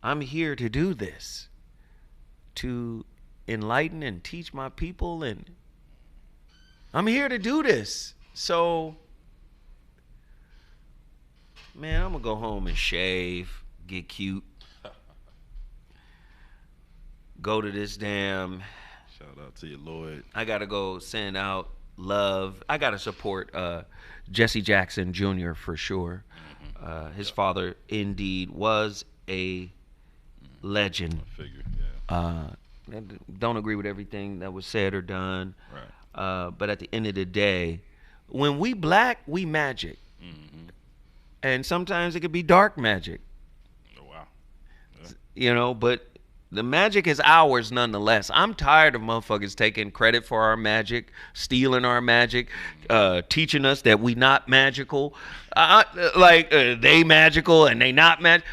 Speaker 2: I'm here to do this, to enlighten and teach my people, and I'm here to do this. So, man, I'm gonna go home and shave, get cute, go to this damn.
Speaker 1: Shout out to you, Lloyd.
Speaker 2: I gotta go send out love. I gotta support Jesse Jackson Jr. for sure. His father indeed was a legend.
Speaker 1: Figure,
Speaker 2: Don't agree with everything that was said or done.
Speaker 1: Right.
Speaker 2: But at the end of the day, when we black, we magic. And sometimes it could be dark magic.
Speaker 1: Oh, wow. Yeah.
Speaker 2: You know, but the magic is ours nonetheless. I'm tired of motherfuckers taking credit for our magic, stealing our magic, teaching us that we not magical. They magical and they not magic.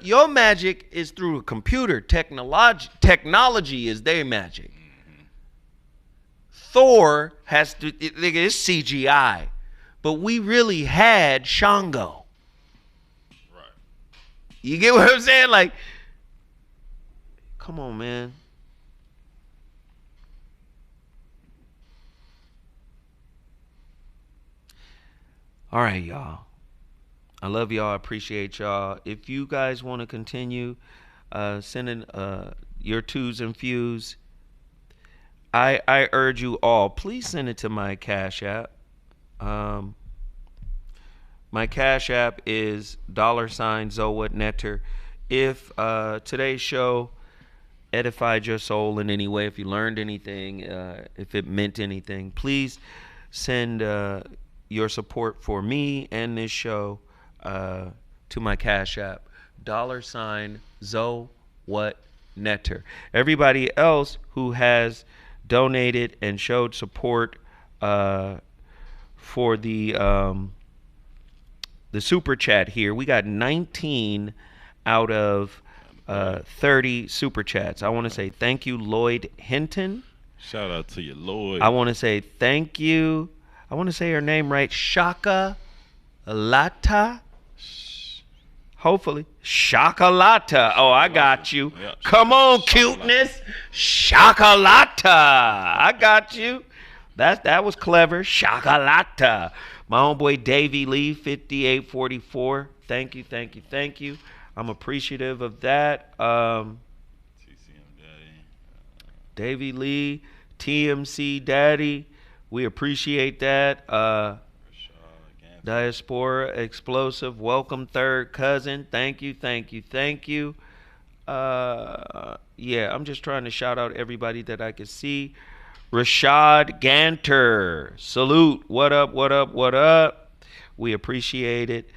Speaker 2: Your magic is through a computer. Technology is their magic. Thor has to, it's CGI. But we really had Shango.
Speaker 1: Right.
Speaker 2: You get what I'm saying? Like, come on, man. All right, y'all. I love y'all. I appreciate y'all. If you guys want to continue sending your twos and fews, I urge you all, please send it to my Cash App. My Cash App is $ZoWhat Netter. If today's show edified your soul in any way, if you learned anything, if it meant anything, please send your support for me and this show to my Cash App, $ZoWhat Netter. Everybody else who has donated and showed support for the super chat here, we got 19 out of 30 super chats. I want to say thank you, Lloyd Hinton.
Speaker 1: Shout out to you, Lloyd.
Speaker 2: I want to say thank you. I want to say her name right. Shaka Lata. Hopefully. Shakalata. Oh, I got you.
Speaker 1: Yeah.
Speaker 2: Come on, cuteness. Shakalata. I got you. That was clever. Shakalata. My homeboy Davey Lee, 5844. Thank you, thank you, thank you. I'm appreciative of that.
Speaker 1: TCM Daddy.
Speaker 2: Davey Lee, TMC Daddy. We appreciate that. Diaspora Explosive. Welcome, third cousin. Thank you, thank you, thank you. Yeah, I'm just trying to shout out everybody that I can see. Rashad Ganter. Salute. What up, what up, what up? We appreciate it.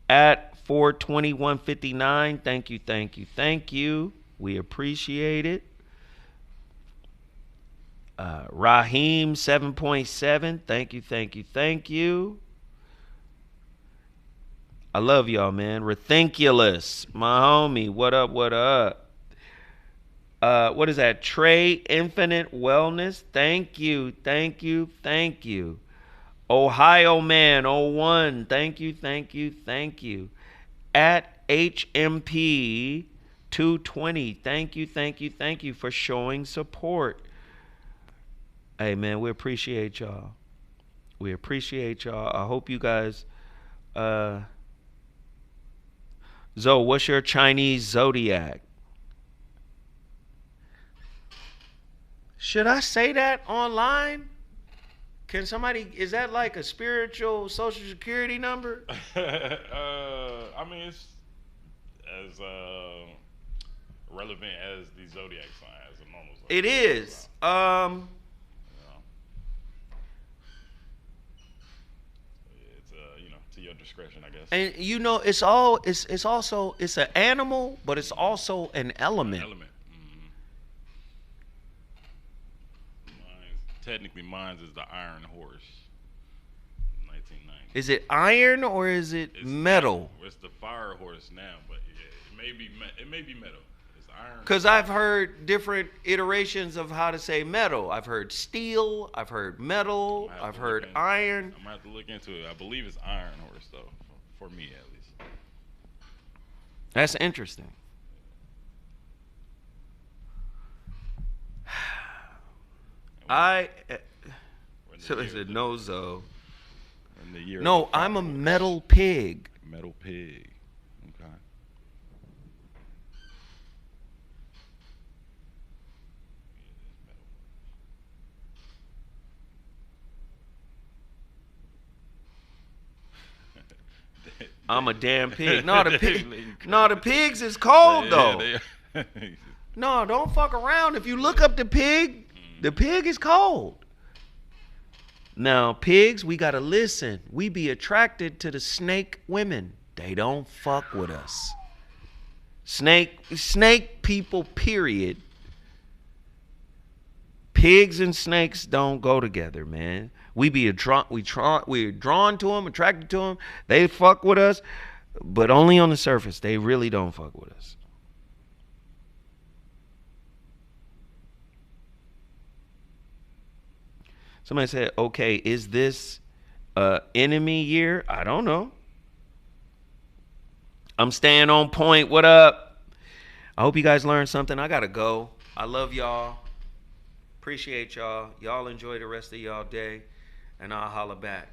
Speaker 2: At 42159. Thank you, thank you, thank you. We appreciate it. Raheem 7.7. Thank you, thank you, thank you. I love y'all, man. Rethinkulous, my homie. What up, what up? What is that? Trey Infinite Wellness. Thank you, thank you, thank you. Ohio Man 01. Thank you, thank you, thank you. At HMP 220. Thank you, thank you, thank you for showing support. Hey, man, we appreciate y'all. We appreciate y'all. I hope you guys... Zoe, what's your Chinese zodiac? Should I say that online? Can somebody, is that like a spiritual social security number?
Speaker 1: I mean, it's as relevant as the zodiac sign, as a normal zodiac.
Speaker 2: It is.
Speaker 1: It's to your discretion, I guess.
Speaker 2: And you know, it's also it's an animal, but it's also an element.
Speaker 1: Technically, mine is the Iron Horse. 1990.
Speaker 2: Is it iron or is it metal?
Speaker 1: It's the Fire Horse now, but yeah, it may be metal. It's iron.
Speaker 2: Because I've heard different iterations of how to say metal. I've heard steel. I've heard metal. I've heard iron.
Speaker 1: I'm gonna have to look into it. I believe it's Iron Horse though, for me at least.
Speaker 2: That's interesting. So they said no, Zo. No, I'm a metal pig.
Speaker 1: Metal pig. Okay.
Speaker 2: I'm a damn pig. No, the pigs is cold though. No, don't fuck around. If you look up the pig is cold. Now, pigs, we gotta listen. We be attracted to the snake women. They don't fuck with us. Snake people, period. Pigs and snakes don't go together, man. We're drawn to them, attracted to them. They fuck with us, but only on the surface. They really don't fuck with us. Somebody said, okay, is this enemy year? I don't know. I'm staying on point. What up? I hope you guys learned something. I got to go. I love y'all. Appreciate y'all. Y'all enjoy the rest of y'all day. And I'll holla back.